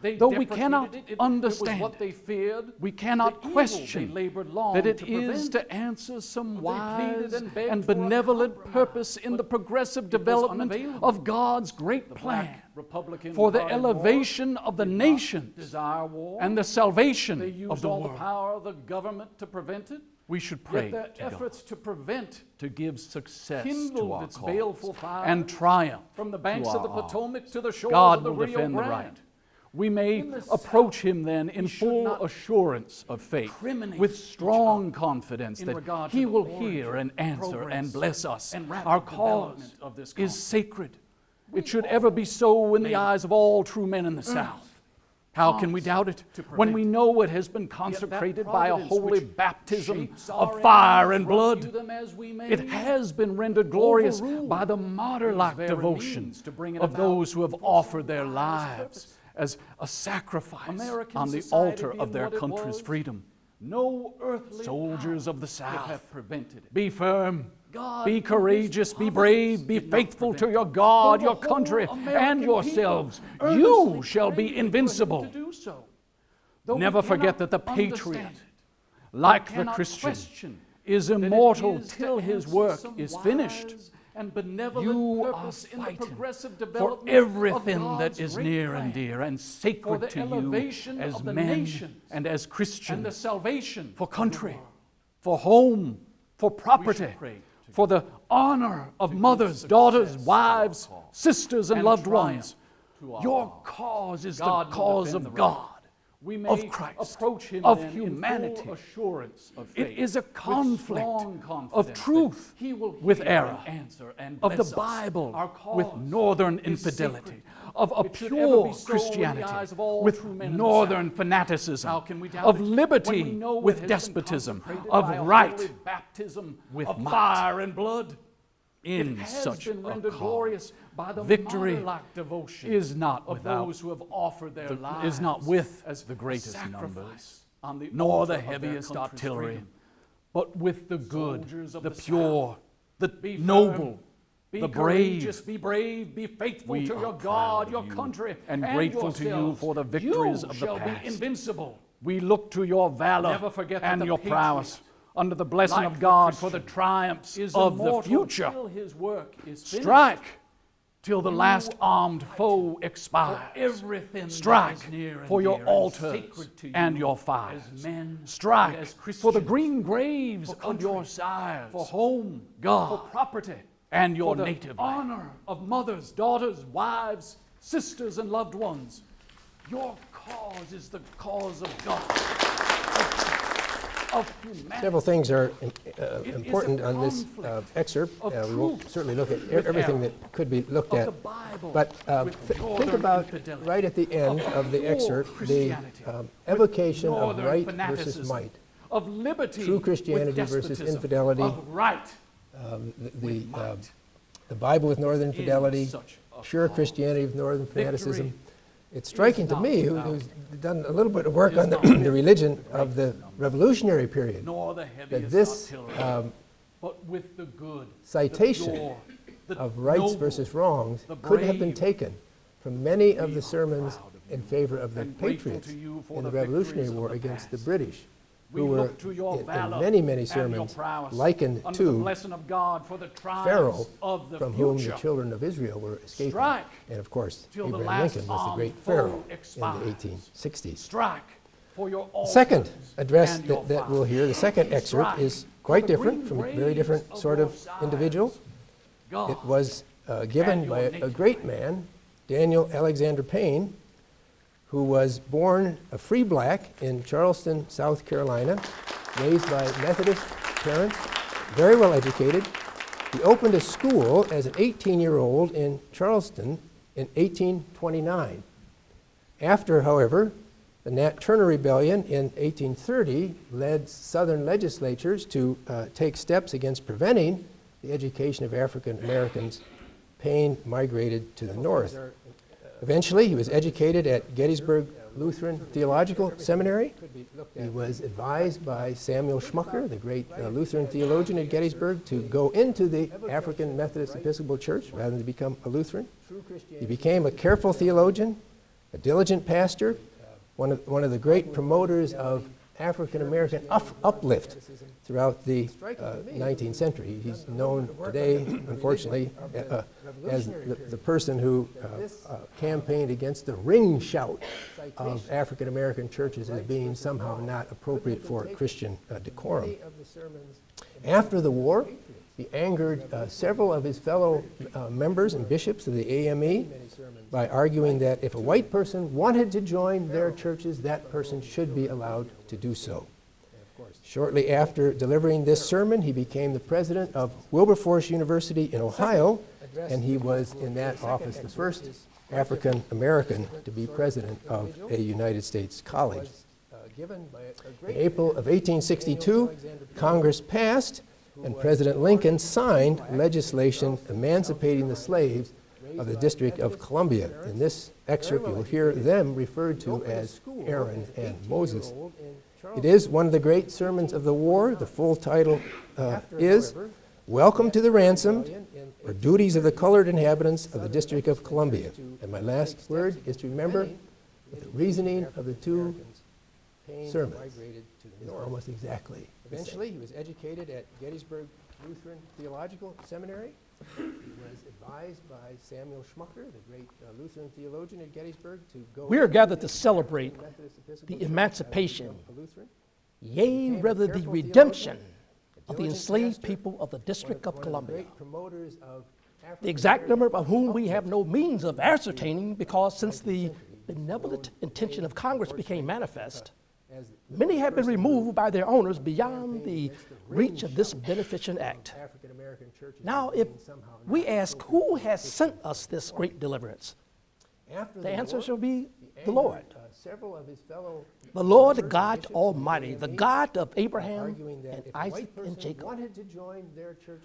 Though we cannot understand what they feared, we cannot the evil question they labored long that it to is prevent. to answer some But they pleaded wise and begged and for a benevolent compromise, purpose in the but progressive it was development unavailable. of God's great The plan Black Republican for the Party elevation war of the did not nations desire war. and the They salvation used of the all the world. power of the government to prevent it. We should pray Yet their to God efforts to prevent to give success to kindled our its cause baleful fire and triumph from the banks to of the our Potomac to the shores God of the will Rio defend the Grande. right. We may In the approach Him then in should full not assurance of faith, criminate with each strong other confidence in that regard to He the will origin, hear and answer progress, and bless us. and rapid Our cause development of this is country. sacred. It should ever be so in the eyes of all true men in the South. How can we doubt it to when we prevent know it has been consecrated by a providence holy which baptism shapes our of fire enemies, and blood? rescue them as we may, It has been rendered glorious overrule by the martyr-like these very devotion means to bring it of about those who have for offered some their wise lives purpose. as a sacrifice American on the society altar being of their what it country's was, freedom. no earthly Soldiers power of the could South, have prevented it. be firm, God be in His courageous, be providence brave, be did not faithful to prevent your it. God, Though your the whole country, American and people yourselves. earnestly You shall be prayed for invincible. Him to do so. Though we Never forget cannot that the patriot, understand it, like we the cannot Christian, question is that it immortal is to till his answer work some is wise finished. and benevolent You are purpose in the fighting progressive for development everything of that God's is great near plan and dear and for sacred the to you elevation as of the men nations and as and Christians, the salvation for of the country, world. for home, for property, pray to for the honor of mothers, daughters, wives, sisters, and and loved triumph ones. to our Your cause. cause is God the will cause defend of the right. God, We may of Christ, approach Him of then in humanity. full assurance of It faith, is a with conflict strong confidence of that truth He will with hear error, and answer and of the bless us. Bible Our cause with northern is infidelity, sacred. of a It should ever pure be so in the Christianity eyes of all with true men in the northern South. fanaticism, How can we doubt of it when we liberty know it with has been despotism, consecrated of by a right holy baptism with of might. fire and blood? in It has such been a rendered cause. glorious by the Victory martyr-like devotion is not of without those who have offered their lives is not with as the greatest sacrifice numbers, on the nor altar the of their heaviest country's artillery, freedom. but with the good, Soldiers of the the pure, the Be firm, noble, be the courageous, brave. be brave, be faithful We to are your proud God, of your you country, and grateful to you yourselves. for the victories You of the shall past. be invincible. We look to your valor Never forget that and the your patriot, prowess under the blessing like of the God for the Christian, triumphs Is of the immortal future. till His work is finished. Strike till the last are armed foe expires. For everything Strike that is near and for your dear altars and sacred to you and your fires. as men Strike and as for the Christians, green graves for of country, your sires. for home, God, for property, and your for the native land. honor of mothers, daughters, wives, sisters, and loved ones. Your cause is the cause of God, of humanity. Several things are is important a on this conflict excerpt. of We won't truth certainly look at with everything error, that could be looked of at. the Bible But with think northern about, infidelity, right at the end of the pure excerpt, the Christianity, evocation of northern right versus fanaticism, might. of liberty, True with Christianity versus despotism, infidelity. of right, The Bible with northern fidelity, such a pure cause. Christianity with northern fanaticism. Victory It's striking to not me, without who's done a little bit of work is on not the religion of the revolutionary period, nor the that heaviest this artillery, but with the good, citation the pure, the of rights noble, versus wrongs the could have been brave. taken from many of We the are sermons proud of in you favor of the and grateful patriots to you for in the the Revolutionary victories of War the against the past. British, We who were look to your in valor many, many and your sermons prowess likened under the to blessing of God for the triumphs Pharaoh, of the from future. whom the children of Israel were escaping. Strike And of course, till the Abraham last Lincoln was the armed great foe Pharaoh expires. in the 1860s. Strike for your altars Second address and your that we'll fires. hear, the second excerpt, Strike is for quite the different green from a very graves different of sort your of sires. individual. God, It was given and by your a native great land. man, Daniel Alexander Payne, who was born a free black in Charleston, South Carolina, raised by Methodist parents, very well educated. He opened a school as an 18-year-old in Charleston in 1829. After, however, the Nat Turner Rebellion in 1830 led Southern legislatures to take steps against preventing the education of African Americans. Payne migrated to the north. Eventually, he was educated at Gettysburg Lutheran Theological Seminary. He was advised by Samuel Schmucker, the great Lutheran theologian at Gettysburg, to go into the African Methodist Episcopal Church rather than to become a Lutheran. He became a careful theologian, a diligent pastor, one of the great promoters of African-American uplift throughout the 19th century. He's known today, unfortunately, as the person who campaigned against the ring shout of African-American churches as being somehow not appropriate for Christian decorum. After the war, he angered several of his fellow members and bishops of the AME by arguing that if a white person wanted to join their churches, that person should be allowed to do so. Shortly after delivering this sermon, he became the president of Wilberforce University in Ohio, and he was in that office the first African American to be president of a United States college. In April of 1862, Congress passed and President Lincoln signed legislation emancipating the slaves of the District of Columbia. In this excerpt, you'll hear them referred to as Aaron and Moses. It is one of the great sermons of the war. The full title is Welcome to the Ransomed, or Duties of the Colored Inhabitants of the District of Columbia. And my last word is to remember that the reasoning of the two sermons is almost exactly. Eventually, he was educated at Gettysburg Lutheran Theological Seminary. He was advised by Samuel Schmucker, the great Lutheran theologian at Gettysburg, to go. We are gathered to celebrate the emancipation, yea, rather the redemption of the enslaved people of the District of Columbia. The exact number of whom we have no means of ascertaining, because since the benevolent intention of Congress became manifest, many have been removed by their owners beyond the reach of this beneficent act. Now, if we ask who has sent us this great deliverance, the answer shall be the Lord. The Lord God Almighty, the God of Abraham and Isaac and Jacob.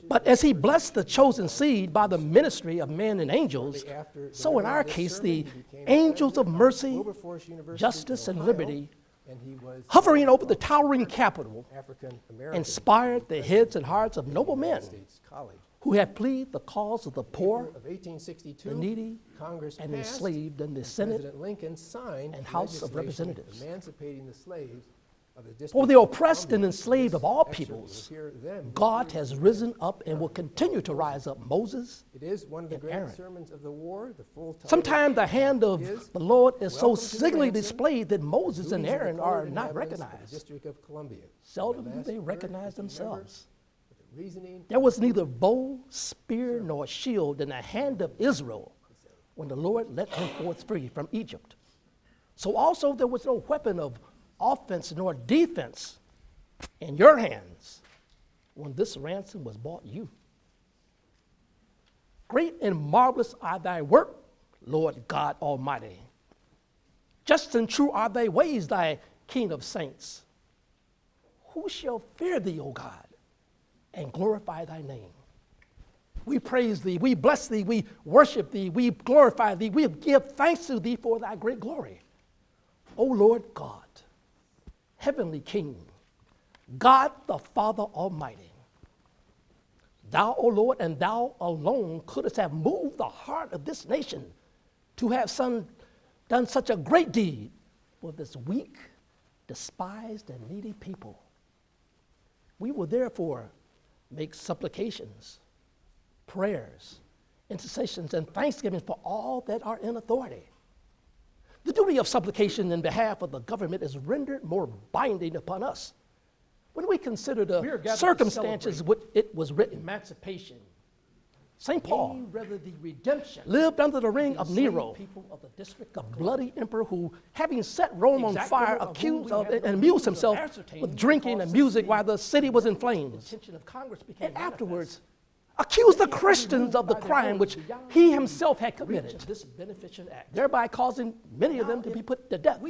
But as he blessed the chosen seed by the ministry of men and angels, so in our case the angels of mercy, justice, and liberty, hovering over the towering capital, inspired the heads and hearts of noble men who have pleaded the cause of the poor, the needy, and enslaved in the Senate and House of Representatives. For the oppressed and enslaved of all peoples, God has risen up and will continue to rise up Moses and Aaron. Sometimes the hand of the Lord is so signally displayed that Moses and Aaron are not recognized. Seldom do they recognize themselves. There was neither bow, spear, nor shield in the hand of Israel when the Lord led him forth free from Egypt. So also there was no weapon of offense nor defense in your hands when this ransom was bought you. Great and marvelous are thy work, Lord God Almighty. Just and true are thy ways, thy King of saints. Who shall fear thee, O God, and glorify thy name? We praise thee, we bless thee, we worship thee, we glorify thee, we give thanks to thee for thy great glory. O Lord God, Heavenly King, God the Father Almighty, thou, O Lord, and thou alone couldst have moved the heart of this nation to have done such a great deed for this weak, despised, and needy people. We will therefore make supplications, prayers, intercessions, and thanksgivings for all that are in authority. The duty of supplication in behalf of the government is rendered more binding upon us when we consider the circumstances which it was written. Emancipation. St. Paul lived under the reign of Nero, a bloody emperor who, having set Rome on fire, accused of and amused himself with drinking and music while the city was in flames, and afterwards accused the Christians of the crime which he himself had committed, thereby causing many of them to be put to death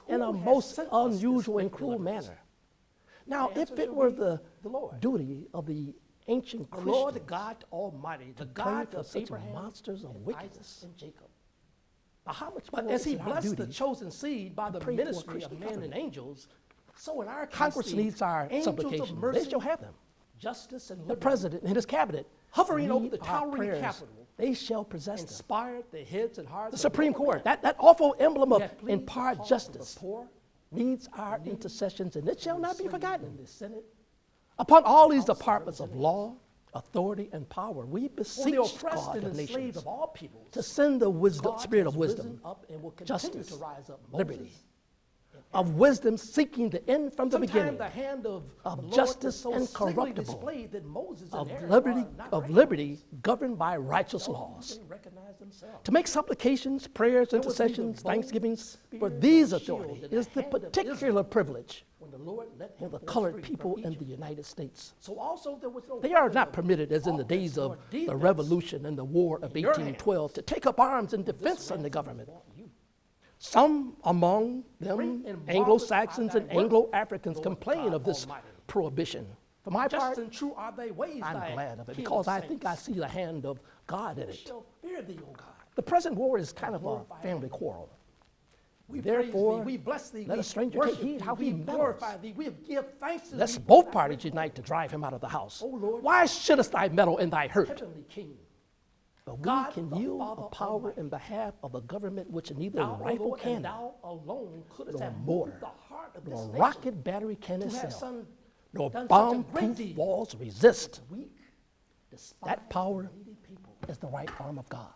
in a most unusual and cruel manner. Now, if it were the duty of the ancient Christians, Lord God Almighty, the God of Abraham, monsters of wickedness, and Jacob, but as he blessed the chosen seed by the ministry of men and angels, so in our case, Congress needs our supplications. They shall have them. Justice and the president and his cabinet hovering over the towering capital, they shall possess inspired the heads and hearts. The Supreme Court, that awful emblem of impartial justice, needs our intercessions, and it shall not be forgotten. In the Senate, upon all these departments of law, authority, and power, we beseech God of nations of all peoples to send the wisdom, spirit of wisdom, justice, liberty, of wisdom seeking the end from the beginning, the hand of justice incorruptible, of liberty governed by righteous laws, to make supplications, prayers, intercessions, thanksgivings for these authorities is the particular privilege of the colored people in the United States. They are not permitted, as in the days of the Revolution and the War of 1812, to take up arms in defense of the government. Some among them, Anglo-Saxons and Anglo-Africans, complain of this prohibition. For my part, I'm glad of it because I think I see the hand of God in it. The present war is kind of a family quarrel. Therefore, let a stranger take heed how he meddles. Lest both parties unite to drive him out of the house. Why shouldest thou meddle in thy hurt? But we can yield a power in behalf of a government which neither rifle cannon, nor mortar, nor rocket battery can excel, nor bomb-proof walls resist. That power is the right arm of God.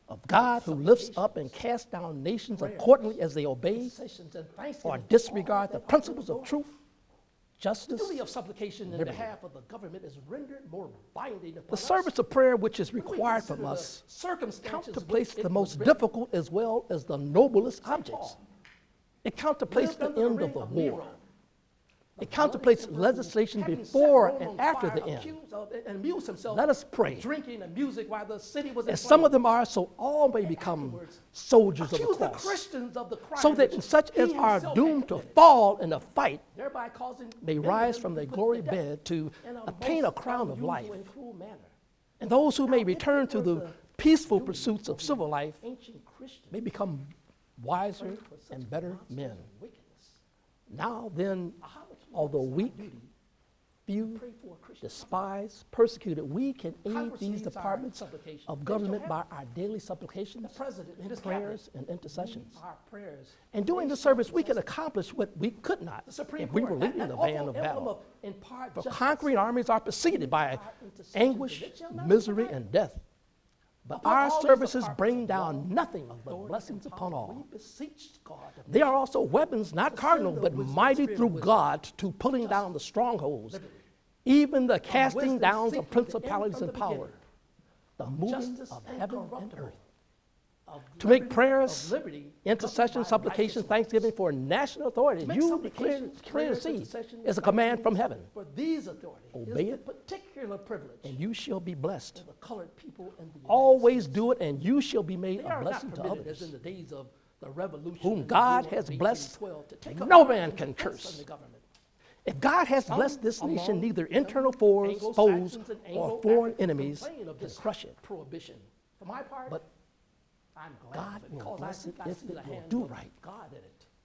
Of God who lifts up and casts down nations accordingly as they obey or disregard the principles of truth, justice, the duty of supplication in behalf of the government is rendered more binding upon the service of prayer which is required from us contemplates the most difficult as well as the noblest objects. It contemplates the end of the war. It contemplates legislation before and after the end. Let us pray. As some of them are, so all may become soldiers of the cross. So that such as are doomed to fall in a fight may rise from their glory bed to attain a crown of life. And those who may return to the peaceful pursuits of civil life may become wiser and better men. Now then, although weak, few, despised, persecuted, we can aid these departments of government by our daily supplications, prayers, and intercessions. And doing the service, we can accomplish what we could not if we were leading the van of battle. For conquering armies are preceded by anguish, misery, and death. But our services bring down nothing but blessings upon all. They are also weapons, not carnal, but mighty through God to pulling down the strongholds, even the casting down of principalities and power, the moving of heaven and earth. To make prayers, intercession, supplication, thanksgiving for national authority, you clearly see, is a command from heaven. Obey it, and you shall be blessed. Always do it, and you shall be made a blessing to others. Whom God has blessed, no man can curse. If God has blessed this nation, neither internal foes, or foreign enemies can crush it. But God will bless it if it will do right,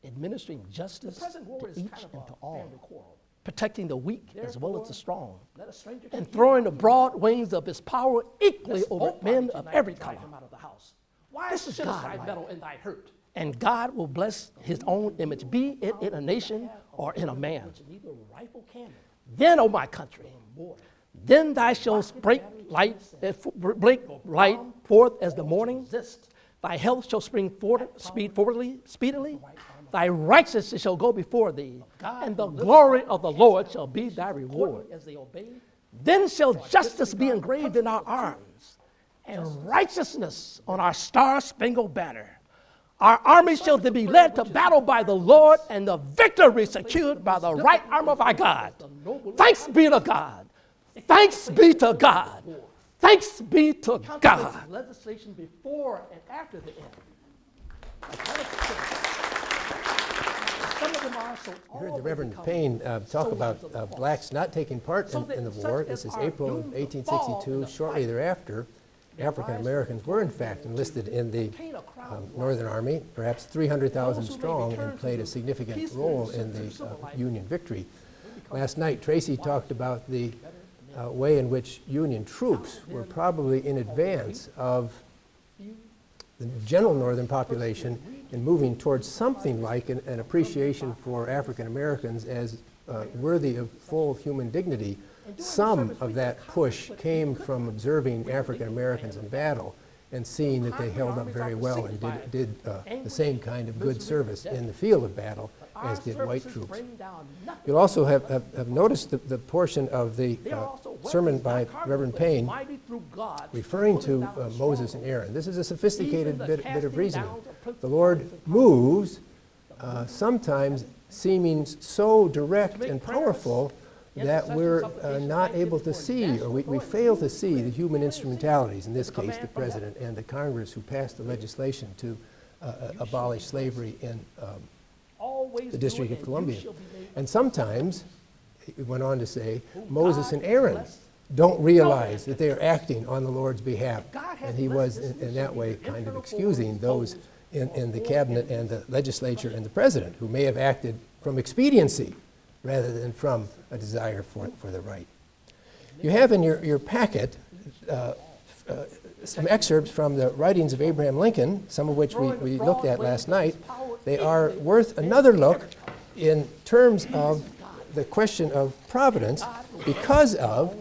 administering justice to each and to all, protecting the weak as well as the strong, and throwing the broad wings of his power equally over men of every color. This is God, and God will bless his own image, be it in a nation or in a man. Then, O my country, then thou shalt break light forth as the morning. Thy health shall spring speedily. Thy righteousness shall go before thee, and the glory of the Lord shall be thy reward. Then shall justice be engraved in our arms, and righteousness on our star-spangled banner. Our army shall be led to battle by the Lord, and the victory secured by the right arm of our God. Thanks be to God. Thanks be to God. Thanks be to God. Legislation before and after the end. You heard the Reverend Payne talk about blacks not taking part in the war. This is April of 1862. Shortly thereafter, African Americans were in fact enlisted in the Northern Army, perhaps 300,000 strong, and played a significant role in the Union victory. Last night, Tracy talked about the way in which Union troops were probably in advance of the general northern population in moving towards something like an appreciation for African Americans as worthy of full human dignity. Some of that push came from observing African Americans in battle and seeing that they held up very well and did the same kind of good service in the field of battle as did white troops. You'll also have noticed the portion of the sermon by Reverend Payne referring to Moses and Aaron. This is a sophisticated bit of reasoning. The Lord moves, sometimes seeming so direct and powerful that we're not able to see, or we fail to see the human instrumentalities, in this case the President and the Congress who passed the legislation to abolish slavery in the District of Columbia. And sometimes, it went on to say, Moses and Aaron don't realize that they are acting on the Lord's behalf. And he was, in that way, kind of excusing those in the cabinet and the legislature and the President who may have acted from expediency rather than from a desire for the right. You have in your packet some excerpts from the writings of Abraham Lincoln, some of which we looked at last night. They are worth another look in terms of the question of providence because of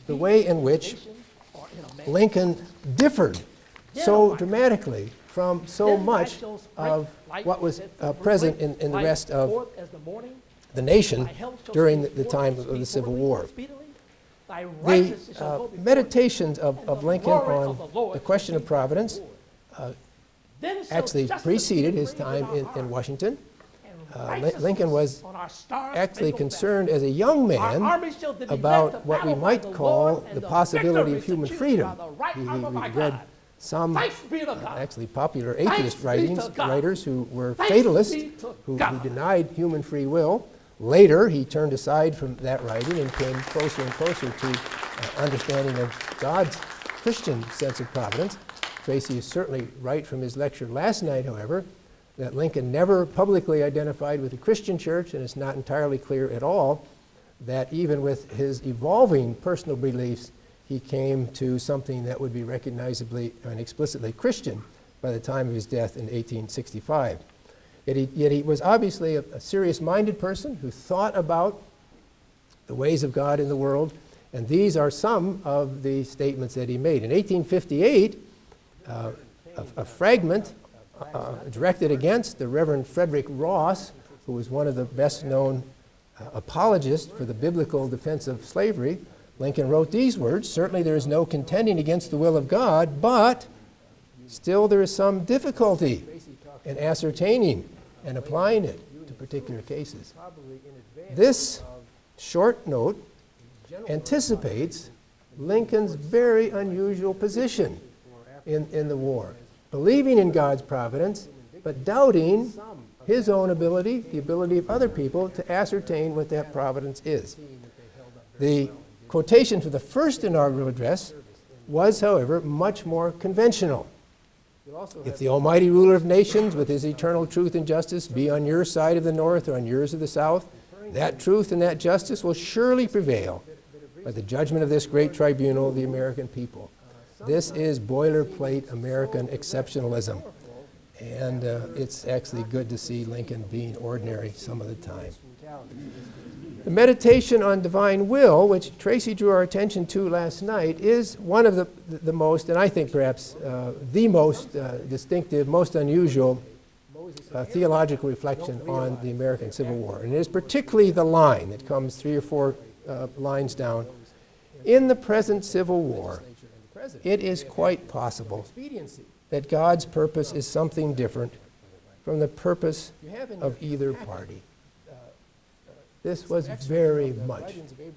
the way in which Lincoln differed so dramatically from so much of what was present in the rest of the nation during the time of the Civil War. The meditations of Lincoln on the question of providence actually preceded his time in Washington. Lincoln was actually concerned as a young man about what we might call the possibility of human freedom. He read some actually popular atheist writers who were fatalists, who denied human free will. Later, he turned aside from that writing and came closer and closer to understanding of God's Christian sense of providence. Tracy is certainly right from his lecture last night, however, that Lincoln never publicly identified with the Christian church, and it's not entirely clear at all that even with his evolving personal beliefs, he came to something that would be recognizably and explicitly Christian by the time of his death in 1865. Yet he was obviously a serious-minded person who thought about the ways of God in the world, and these are some of the statements that he made. In 1858, a fragment directed against the Reverend Frederick Ross, who was one of the best-known apologists for the biblical defense of slavery, Lincoln wrote these words: "Certainly there is no contending against the will of God, but still there is some difficulty in ascertaining and applying it to particular cases." This short note anticipates Lincoln's very unusual position in the war, believing in God's providence, but doubting his own ability, the ability of other people, to ascertain what that providence is. The quotation for the first inaugural address was, however, much more conventional. "If the almighty ruler of nations, with his eternal truth and justice, be on your side of the north or on yours of the south, that truth and that justice will surely prevail by the judgment of this great tribunal of the American people." This is boilerplate American exceptionalism, and it's actually good to see Lincoln being ordinary some of the time. The meditation on divine will, which Tracy drew our attention to last night, is one of the most, and I think perhaps the most distinctive, most unusual theological reflection on the American Civil War. And it is particularly the line that comes 3 or 4 lines down. "In the present Civil War, it is quite possible that God's purpose is something different from the purpose of either party." This was very much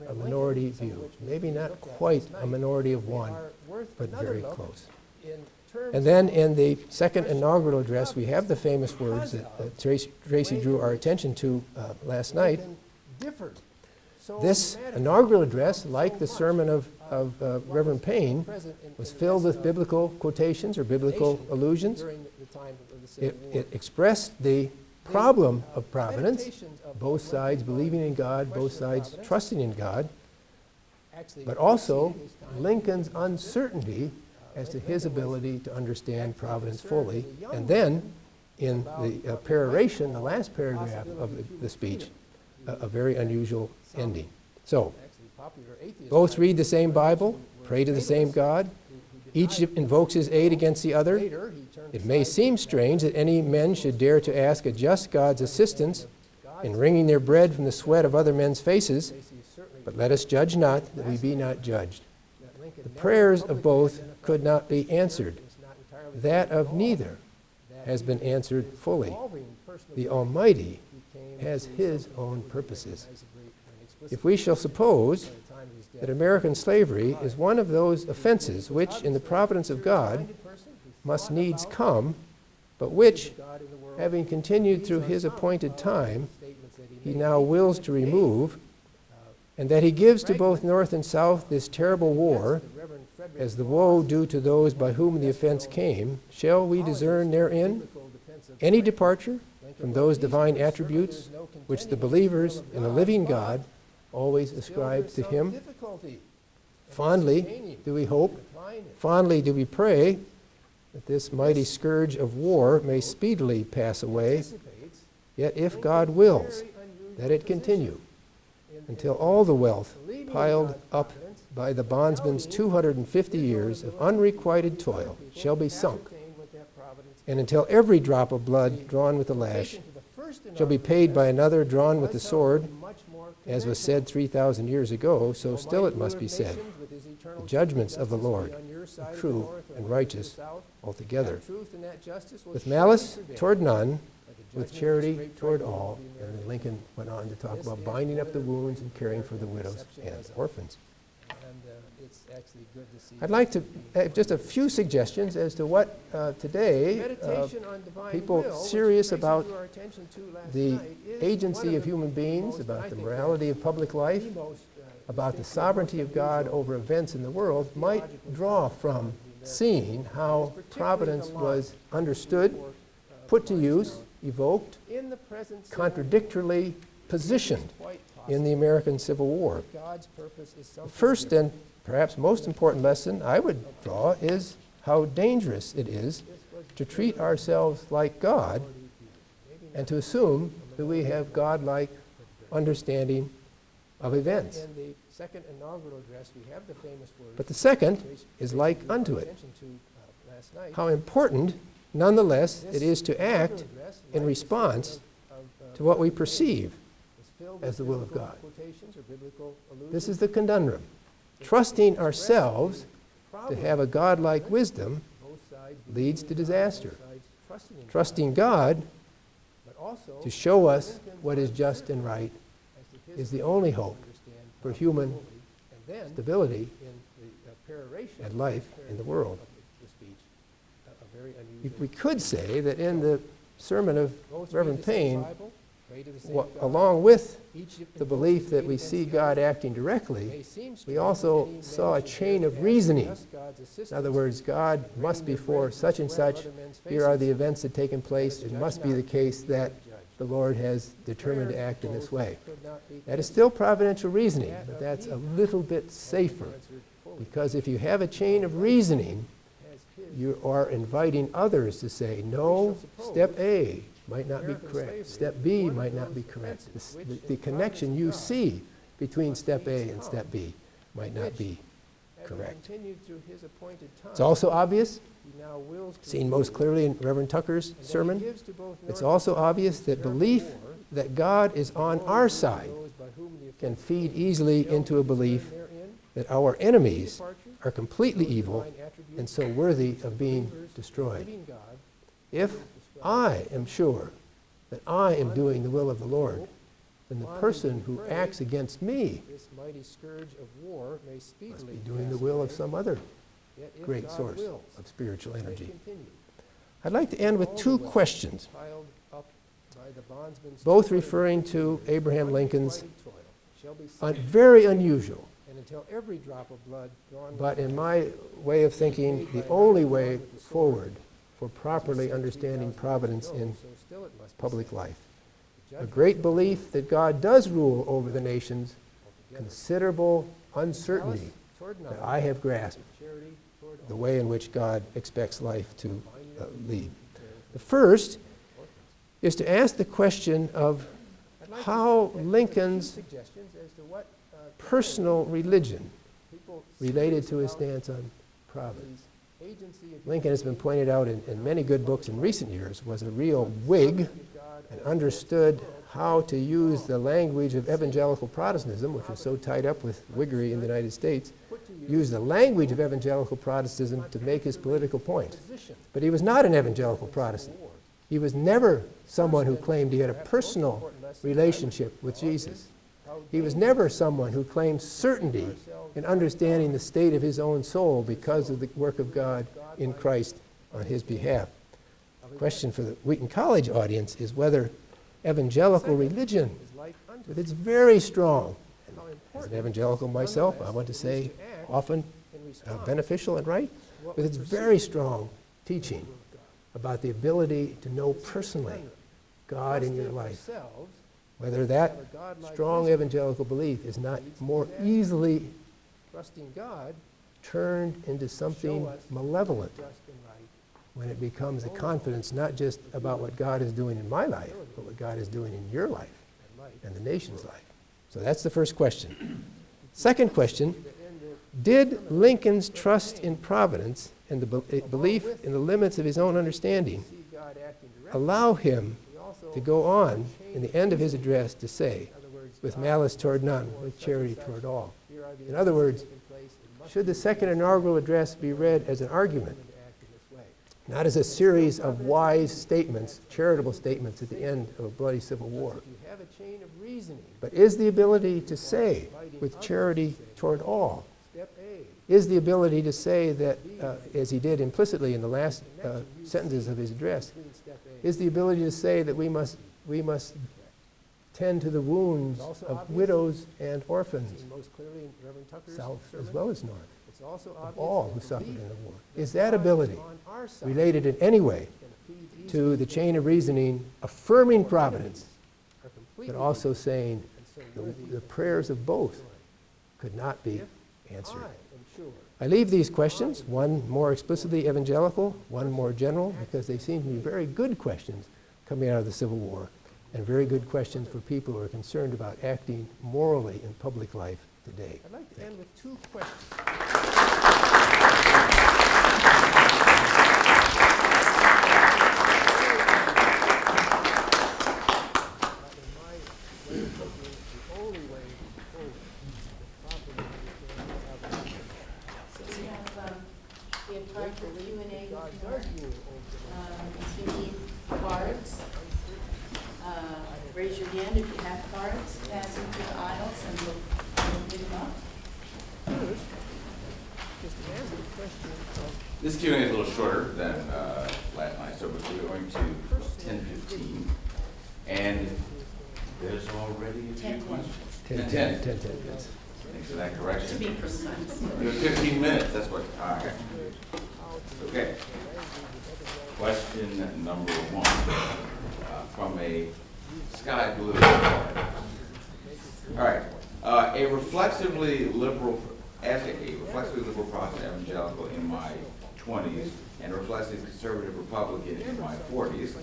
a minority view. Maybe not quite a minority of one, but very close. And then in the second inaugural address, we have the famous words that Tracy drew our attention to last night. This inaugural address, like the sermon of Reverend Payne, was filled with biblical quotations or biblical allusions. It expressed the problem of providence, both sides believing in God, both sides trusting in God. but also Lincoln's uncertainty as to his ability to understand providence fully. And then, in the peroration, the last paragraph of the speech, a very unusual ending. So, both read the same Bible, pray to the same God. Each invokes his aid against the other. It may seem strange that any men should dare to ask a just God's assistance in wringing their bread from the sweat of other men's faces, but let us judge not, that we be not judged. The prayers of both could not be answered. That of neither has been answered fully. The Almighty has his own purposes. If we shall suppose that American slavery is one of those offenses which, in the providence of God, must needs come, but which, having continued through his appointed time, he now wills to remove, and that he gives to both North and South this terrible war, as the woe due to those by whom the offense came, shall we discern therein any departure from those divine attributes which the believers in a living God always ascribe to him? Fondly do we hope, fondly do we pray that this mighty scourge of war may speedily pass away, yet if God wills, that it continue until all the wealth piled up by the bondsman's 250 years of unrequited toil shall be sunk, and until every drop of blood drawn with the lash shall be paid by another drawn with the sword, as was said 3,000 years ago, so still it must be said. The judgments of the Lord are true and righteous altogether, with malice toward none, with charity toward all. And then Lincoln went on to talk about binding up the wounds and caring for the widows and orphans. I'd like to have just a few suggestions as to what today people serious about the agency of human beings, about the morality of public life, about the sovereignty of God over events in the world, might draw from seeing how providence was understood, put to use, evoked, contradictorily positioned in the American Civil War. The first and perhaps most important lesson I would draw is how dangerous it is to treat ourselves like God and to assume that we have God-like understanding of events. But the second is like unto it. How important, nonetheless, it is to act in response to what we perceive as the will of God. This is the conundrum. Trusting ourselves to have a God-like wisdom leads to disaster. Trusting God to show us what is just and right is the only hope for human stability and life in the world. We could say that in the sermon of Reverend Payne, along with the belief that we see God acting directly, we also saw a chain of reasoning. In other words, God must be for such and such. Here are the events that have taken place. It must be the case that the Lord has determined to act in this way. That is still providential reasoning, but that's a little bit safer, because if you have a chain of reasoning, you are inviting others to say, no, step A might not be correct. Step B might not be correct. The connection you see between step A and step B might not be correct. It's also obvious, seen most clearly in Reverend Tucker's sermon, it's also obvious that belief that God is on our side can feed easily into a belief that our enemies are completely evil and so worthy of being destroyed. If I am sure that I am doing the will of the Lord, then the person who acts against me must be doing the will of some other great source of spiritual energy. I'd like to end with two questions, both referring to Abraham Lincoln's very unusual, but in my way of thinking, the only way forward for properly understanding providence in public life. A great belief that God does rule over the nations considerable uncertainty that I have grasped the way in which God expects life to lead. The first is to ask the question of how Lincoln's personal religion related to his stance on providence. Lincoln, has been pointed out in many good books in recent years, was a real Whig and understood how to use the language of evangelical Protestantism, which was so tied up with Whiggery in the United States, use the language of evangelical Protestantism to make his political point. But he was not an evangelical Protestant. He was never someone who claimed he had a personal relationship with Jesus. He was never someone who claimed certainty in understanding the state of his own soul because of the work of God in Christ on his behalf. The question for the Wheaton College audience is whether evangelical religion, with its very strong, as an evangelical myself, I want to say often beneficial and right, with its very strong teaching about the ability to know personally God in your life, whether that strong evangelical belief is not more easily turned into something malevolent when it becomes a confidence not just about what God is doing in my life, but what God is doing in your life and the nation's life. So that's the first question. Second question, did Lincoln's trust in providence and the belief in the limits of his own understanding allow him to go on in the end of his address to say, with malice toward none, with charity toward all? In other words, should the second inaugural address be read as an argument, not as a series of wise statements, charitable statements at the end of a bloody civil war, but is the ability to say, with charity toward all, is the ability to say that, as he did implicitly in the last sentences of his address, is the ability to say that we must tend to the wounds of widows and orphans, south as well as north, of all who suffered in the war. Is that ability related in any way to the chain of reasoning affirming providence, but also saying the prayers of both could not be answered? I leave these questions, one more explicitly evangelical, one more general, because they seem to be very good questions coming out of the Civil War, and very good questions for people who are concerned about acting morally in public life today. I'd like to end with two questions. We have time for Q&A before. If you need cards, raise your hand if you have cards, pass them through the aisles, and we'll give them up. First, just to answer the question of This Q&A is a little shorter than last night, so we're going to 10:15. And there's already a few questions. 10 minutes. Thanks for that correction. To be precise. It was 15 minutes, that's what, all right. Okay. Question number one, from a sky blue. All right. As a reflexively liberal Protestant evangelical in my 20s and a reflexively conservative Republican in my 40s,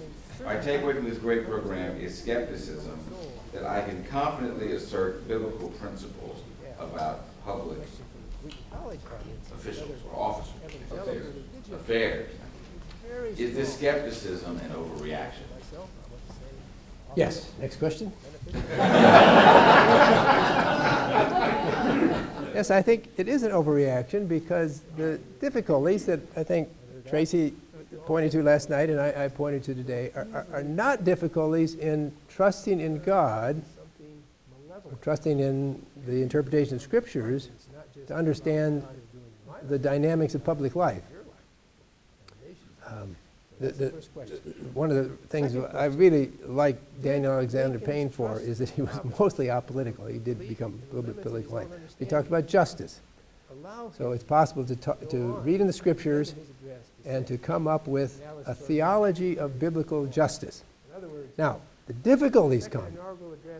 my takeaway from this great program is skepticism that I can confidently assert biblical principles about public officials or officers, affairs. Is this skepticism an overreaction? Yes. Next question. Yes, I think it is an overreaction because the difficulties that I think Tracy pointed to last night and I pointed to today are not difficulties in trusting in God, or trusting in the interpretation of scriptures to understand the dynamics of public life. One of the things I really like Daniel Alexander Payne for is that he was mostly apolitical. He did become a little bit politically. He talked about justice. So it's possible to read in the scriptures and to come up with a theology of biblical justice. Now, The difficulties come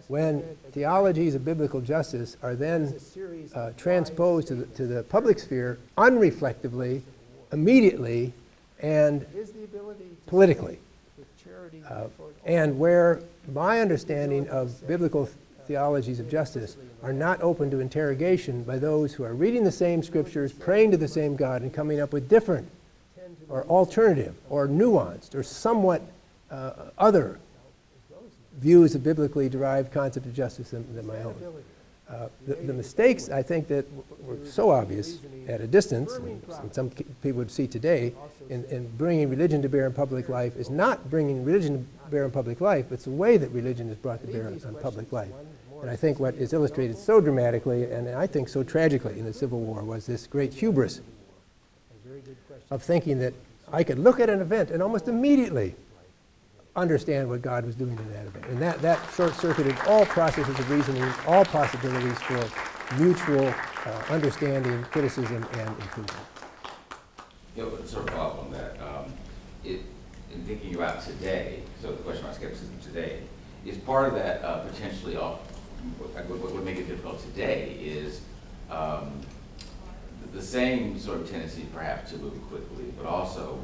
when theologies of biblical justice are then transposed to the public sphere unreflectively, immediately, and politically. And where my understanding of biblical theologies of justice are not open to interrogation by those who are reading the same scriptures, praying to the same God, and coming up with different or alternative or nuanced or somewhat other views of biblically derived concept of justice than my own. The mistakes, I think, that were so obvious at a distance, and some people would see today, in bringing religion to bear in public life is not bringing religion to bear in public life, but it's the way that religion is brought to bear on public life. And I think what is illustrated so dramatically, and I think so tragically in the Civil War, was this great hubris of thinking that I could look at an event and almost immediately understand what God was doing in that event. And that short-circuited all processes of reasoning, all possibilities for mutual understanding, criticism, and improvement. You know, sort of follow up on that. In thinking about today, so the question about skepticism today, is part of that potentially what would make it difficult today is the same sort of tendency perhaps to move quickly, but also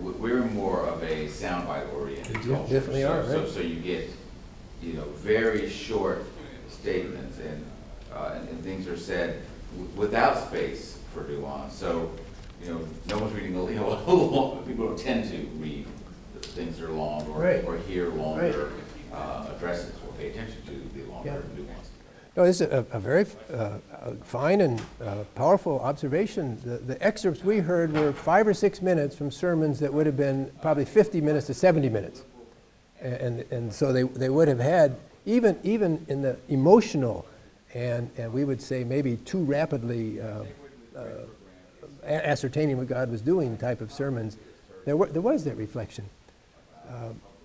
we're more of a soundbite oriented culture. Definitely are, right? So you get, very short statements and things are said without space for nuance. So, no one's reading people don't tend to read things that are long or hear longer addresses or pay attention to the longer nuance. No, this is a very fine and powerful observation. The excerpts we heard were 5 or 6 minutes from sermons that would have been probably 50 minutes to 70 minutes. And so they would have had, even in the emotional and we would say maybe too rapidly ascertaining what God was doing type of sermons, there was that reflection.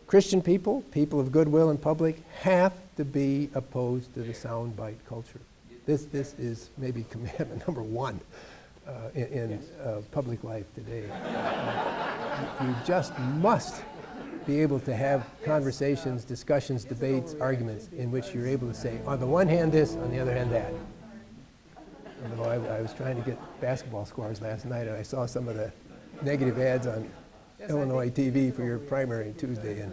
Christian people of goodwill in public, have to be opposed to the soundbite culture. This is maybe commandment number 1 in public life today. You just must be able to have conversations, discussions, debates, arguments in which you're able to say, on the one hand this, on the other hand that. I was trying to get basketball scores last night, and I saw some of the negative ads on Illinois TV for your primary Tuesday, and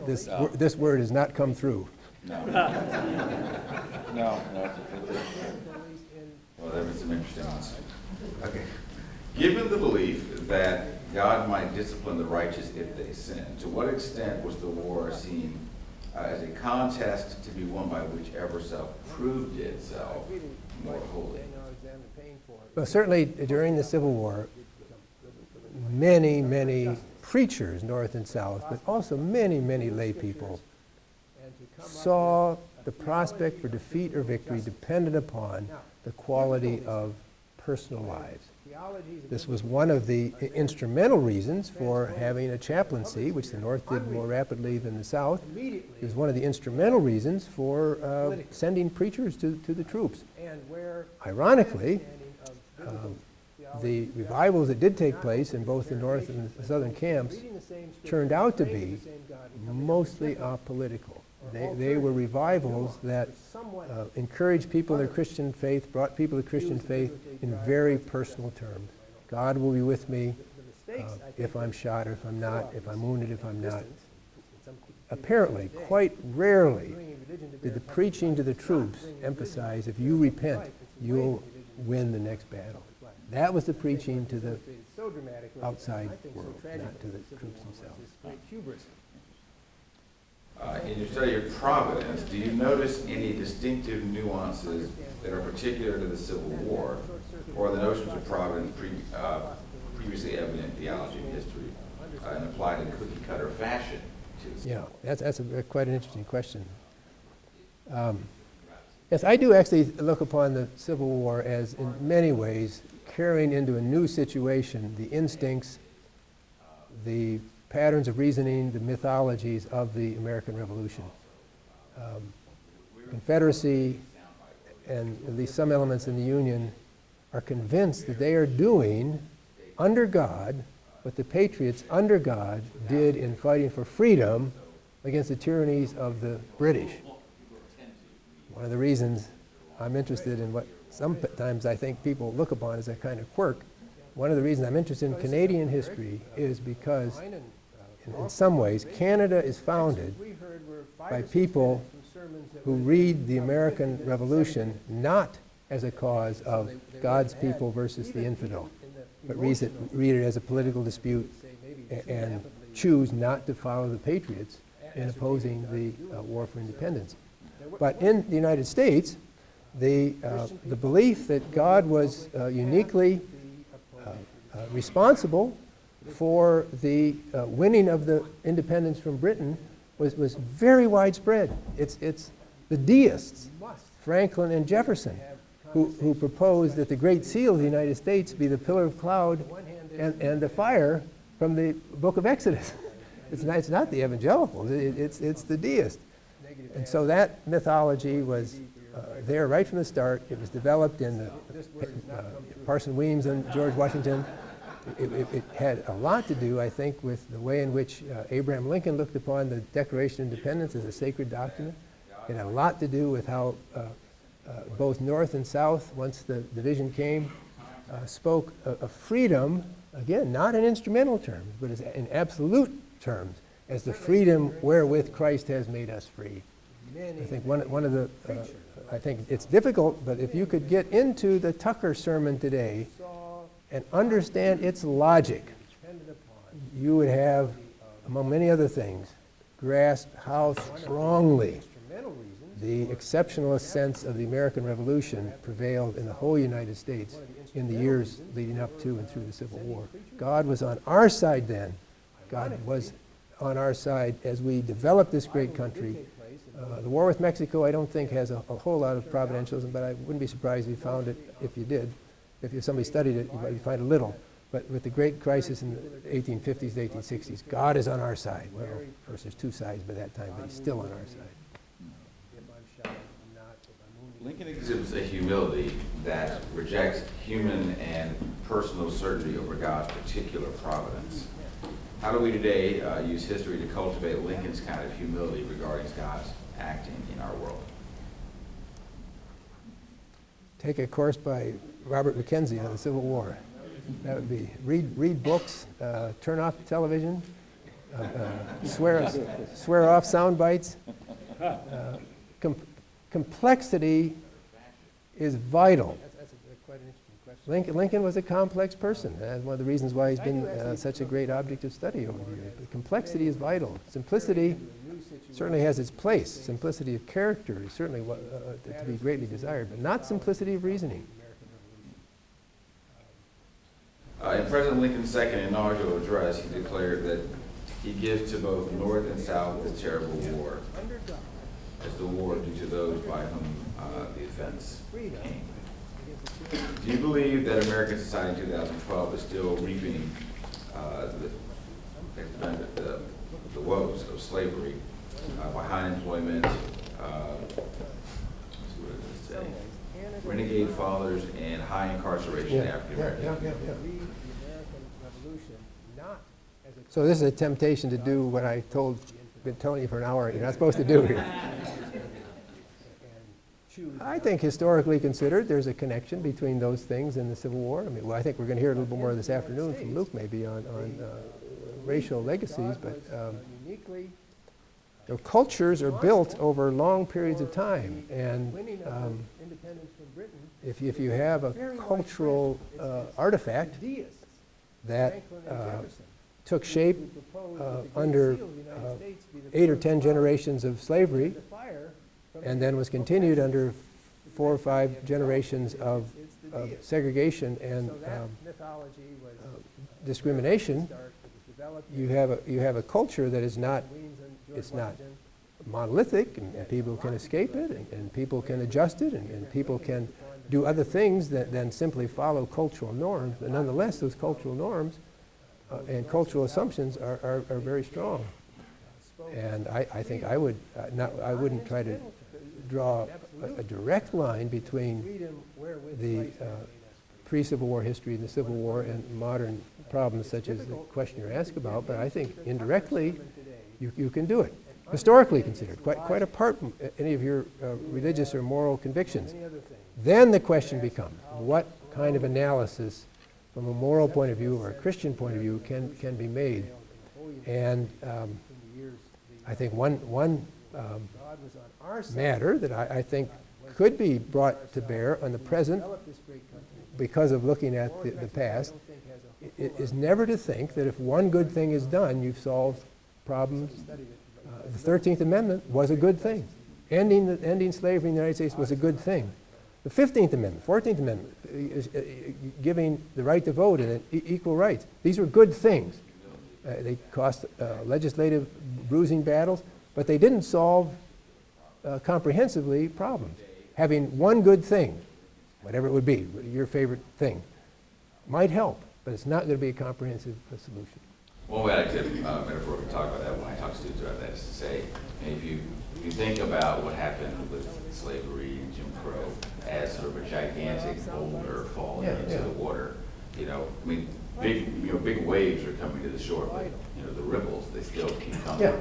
this word has not come through. No. Well, there was some interesting ones. Okay. Given the belief that God might discipline the righteous if they sin, to what extent was the war seen as a contest to be won by whichever self proved itself more holy? Well, certainly during the Civil War, many preachers, north and south, but also many lay people, saw the prospect for defeat or victory dependent upon the quality of personal lives. This was one of the instrumental reasons for having a chaplaincy, which the North did more rapidly than the South. It was one of the instrumental reasons for sending preachers to the troops. Ironically, the revivals that did take place in both the North and the Southern camps turned out to be mostly apolitical. They were revivals that encouraged people in their Christian faith, brought people to Christian faith in very personal terms. God will be with me if I'm shot or if I'm not, if I'm wounded, if I'm not. Apparently, quite rarely did the preaching to the troops emphasize, if you repent, you'll win the next battle. That was the preaching to the outside world, not to the troops themselves. In your study of providence, do you notice any distinctive nuances that are particular to the Civil War, or the notions of providence previously evident in theology and history, and applied in cookie-cutter fashion to the Civil War? That's quite an interesting question. Yes, I do actually look upon the Civil War as, in many ways, carrying into a new situation the instincts, the patterns of reasoning, the mythologies of the American Revolution. Confederacy and at least some elements in the Union are convinced that they are doing under God what the patriots under God did in fighting for freedom against the tyrannies of the British. One of the reasons I'm interested in what sometimes I think people look upon as a kind of quirk, one of the reasons I'm interested in Canadian history is because in some ways Canada is founded by people who read the American Revolution not as a cause of God's people versus the infidel, but read it as a political dispute and choose not to follow the Patriots in opposing the war for independence. But in the United States, the belief that God was uniquely responsible for the winning of the independence from Britain was very widespread. It's the deists, Franklin and Jefferson, who proposed that the Great Seal of the United States be the pillar of cloud and the fire from the book of Exodus. It's not the evangelicals, it's the deists. And so that mythology was there right from the start. It was developed in the Parson Weems and George Washington. It had a lot to do, I think, with the way in which Abraham Lincoln looked upon the Declaration of Independence as a sacred document. It had a lot to do with how both North and South, once the division came, spoke of freedom, again, not in instrumental terms, but in absolute terms, as the freedom wherewith Christ has made us free. I think one of the, I think it's difficult, but if you could get into the Tucker sermon today and understand its logic, you would have, among many other things, grasp how strongly the exceptionalist sense of the American Revolution prevailed in the whole United States in the years leading up to and through the Civil War. God was on our side then. God was on our side as we developed this great country. The war with Mexico, I don't think, has a whole lot of providentialism, but I wouldn't be surprised if you found it, if you did. If somebody studied it, you might find a little. But with the great crisis in the 1850s, 1860s, God is on our side. Well, of course, there's two sides by that time, but he's still on our side. Lincoln exhibits a humility that rejects human and personal certainty over God's particular providence. How do we today use history to cultivate Lincoln's kind of humility regarding God's acting in our world? Take a course by Robert Mackenzie on the Civil War. That would be read books, turn off the television, swear off sound bites. Complexity is vital. That's quite an interesting question. Lincoln was a complex person. That's one of the reasons why he's been such a great object of study over the years. But complexity is vital. Simplicity certainly has its place. Simplicity of character is certainly to be greatly desired, but not simplicity of reasoning. In President Lincoln's second inaugural address, he declared that he gives to both North and South this terrible war as the war due to those by whom the offense came. Do you believe that American society in 2012 is still reaping the woes of slavery by high unemployment, renegade fathers, and high incarceration of African Americans? So this is a temptation to do what I been telling you for an hour you're not supposed to do here. I think historically considered, there's a connection between those things and the Civil War. I mean, well, I think we're going to hear a little bit more this afternoon from Luke, maybe on racial legacies, but cultures are built over long periods of time, and if you have a cultural artifact that took shape under 8 or 10 generations of slavery, and then was continued under 4 or 5 generations of segregation and discrimination, you have a culture that is not monolithic, and people can escape it, and people can adjust it, and people can do other things than simply follow cultural norms. But nonetheless, those cultural norms and cultural assumptions are very strong. And I think I wouldn't try to draw a direct line between the pre-Civil War history and the Civil War and modern problems such as the question you're asked about, but I think indirectly you can do it. historically considered, quite apart from any of your religious or moral convictions. Then the question becomes, what kind of analysis from a moral point of view or a Christian point of view can be made? And I think one matter that I think could be brought to bear on the present because of looking at the past is never to think that if one good thing is done, you've solved problems. The 13th Amendment was a good thing. Ending slavery in the United States was a good thing. The 15th Amendment, 14th Amendment, is giving the right to vote and equal rights. These were good things. They cost legislative bruising battles, but they didn't solve comprehensively problems. Having one good thing, whatever it would be, your favorite thing, might help, but it's not going to be a comprehensive solution. One way I could metaphorically talk about that when I talk to students about that is to say, if you think about what happened with slavery and Jim Crow as sort of a gigantic boulder falling into the water, I mean, big waves are coming to the shore, but the ripples, they still keep coming. Yeah.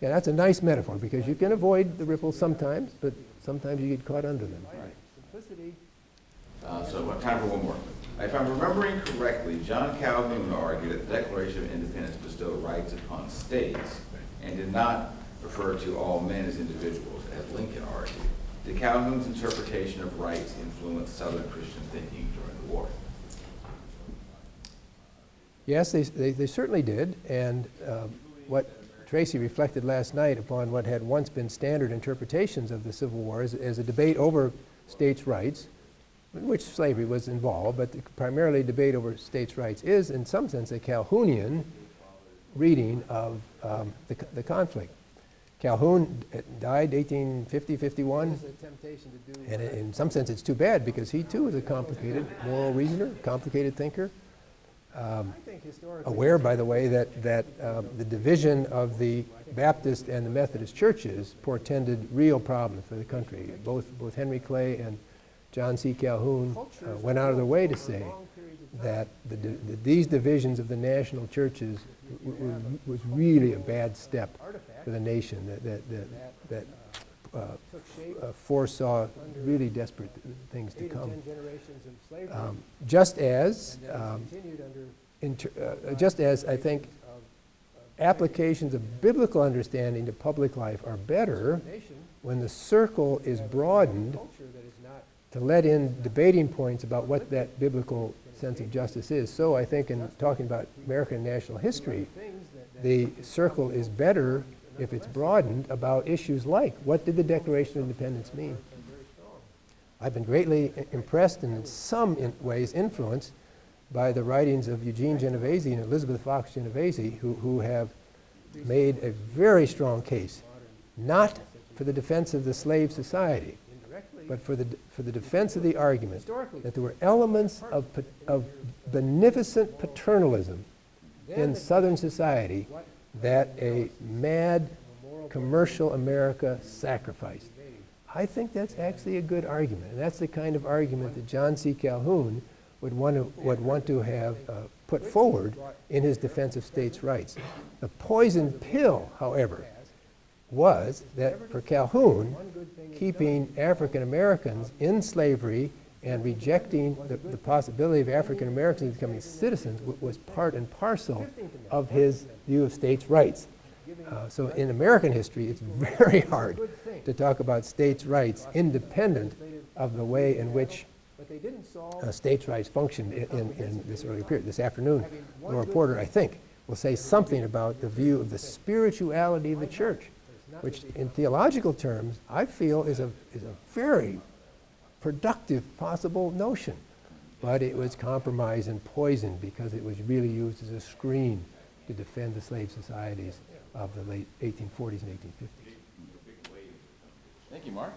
Yeah, that's a nice metaphor because you can avoid the ripples sometimes, but sometimes you get caught under them. Right. Simplicity. So time for one more. If I'm remembering correctly, John Calhoun argued that the Declaration of Independence bestowed rights upon states and did not refer to all men as individuals, as Lincoln argued. Did Calhoun's interpretation of rights influence Southern Christian thinking during the war? Yes, they certainly did, and what Tracy reflected last night upon what had once been standard interpretations of the Civil War as a debate over states' rights, in which slavery was involved, but primarily debate over states' rights is, in some sense, a Calhounian reading of the conflict. Calhoun died 1850-51, and in some sense it's too bad because he too was a complicated moral reasoner, complicated thinker. Aware, by the way, that the division of the Baptist and the Methodist churches portended real problems for the country. Both Henry Clay and John C. Calhoun went out of their way to say that these divisions of the national churches was really a bad step for the nation, that foresaw really desperate things to come. Just as I think applications of biblical understanding to public life are better when the circle is broadened to let in debating points about what that biblical sense of justice is. So I think in talking about American national history, the circle is better if it's broadened about issues like, what did the Declaration of Independence mean? I've been greatly impressed and in some ways influenced by the writings of Eugene Genovese and Elizabeth Fox Genovese, who have made a very strong case, not for the defense of the slave society, but for the defense of the argument that there were elements of beneficent paternalism in Southern society that a mad commercial America sacrificed. I think that's actually a good argument, and that's the kind of argument that John C. Calhoun would want to have put forward in his defense of states' rights. The poison pill, however, was that for Calhoun, keeping African Americans in slavery and rejecting the possibility of African Americans becoming citizens was part and parcel of his view of states' rights. So in American history, it's very hard to talk about states' rights independent of the way in which states' rights functioned in this early period. This afternoon, Laura Porter, I think, will say something about the view of the spirituality of the church, which in theological terms, I feel is a very productive possible notion. But it was compromised and poisoned because it was really used as a screen to defend the slave societies of the late 1840s and 1850s. Thank you, Mark.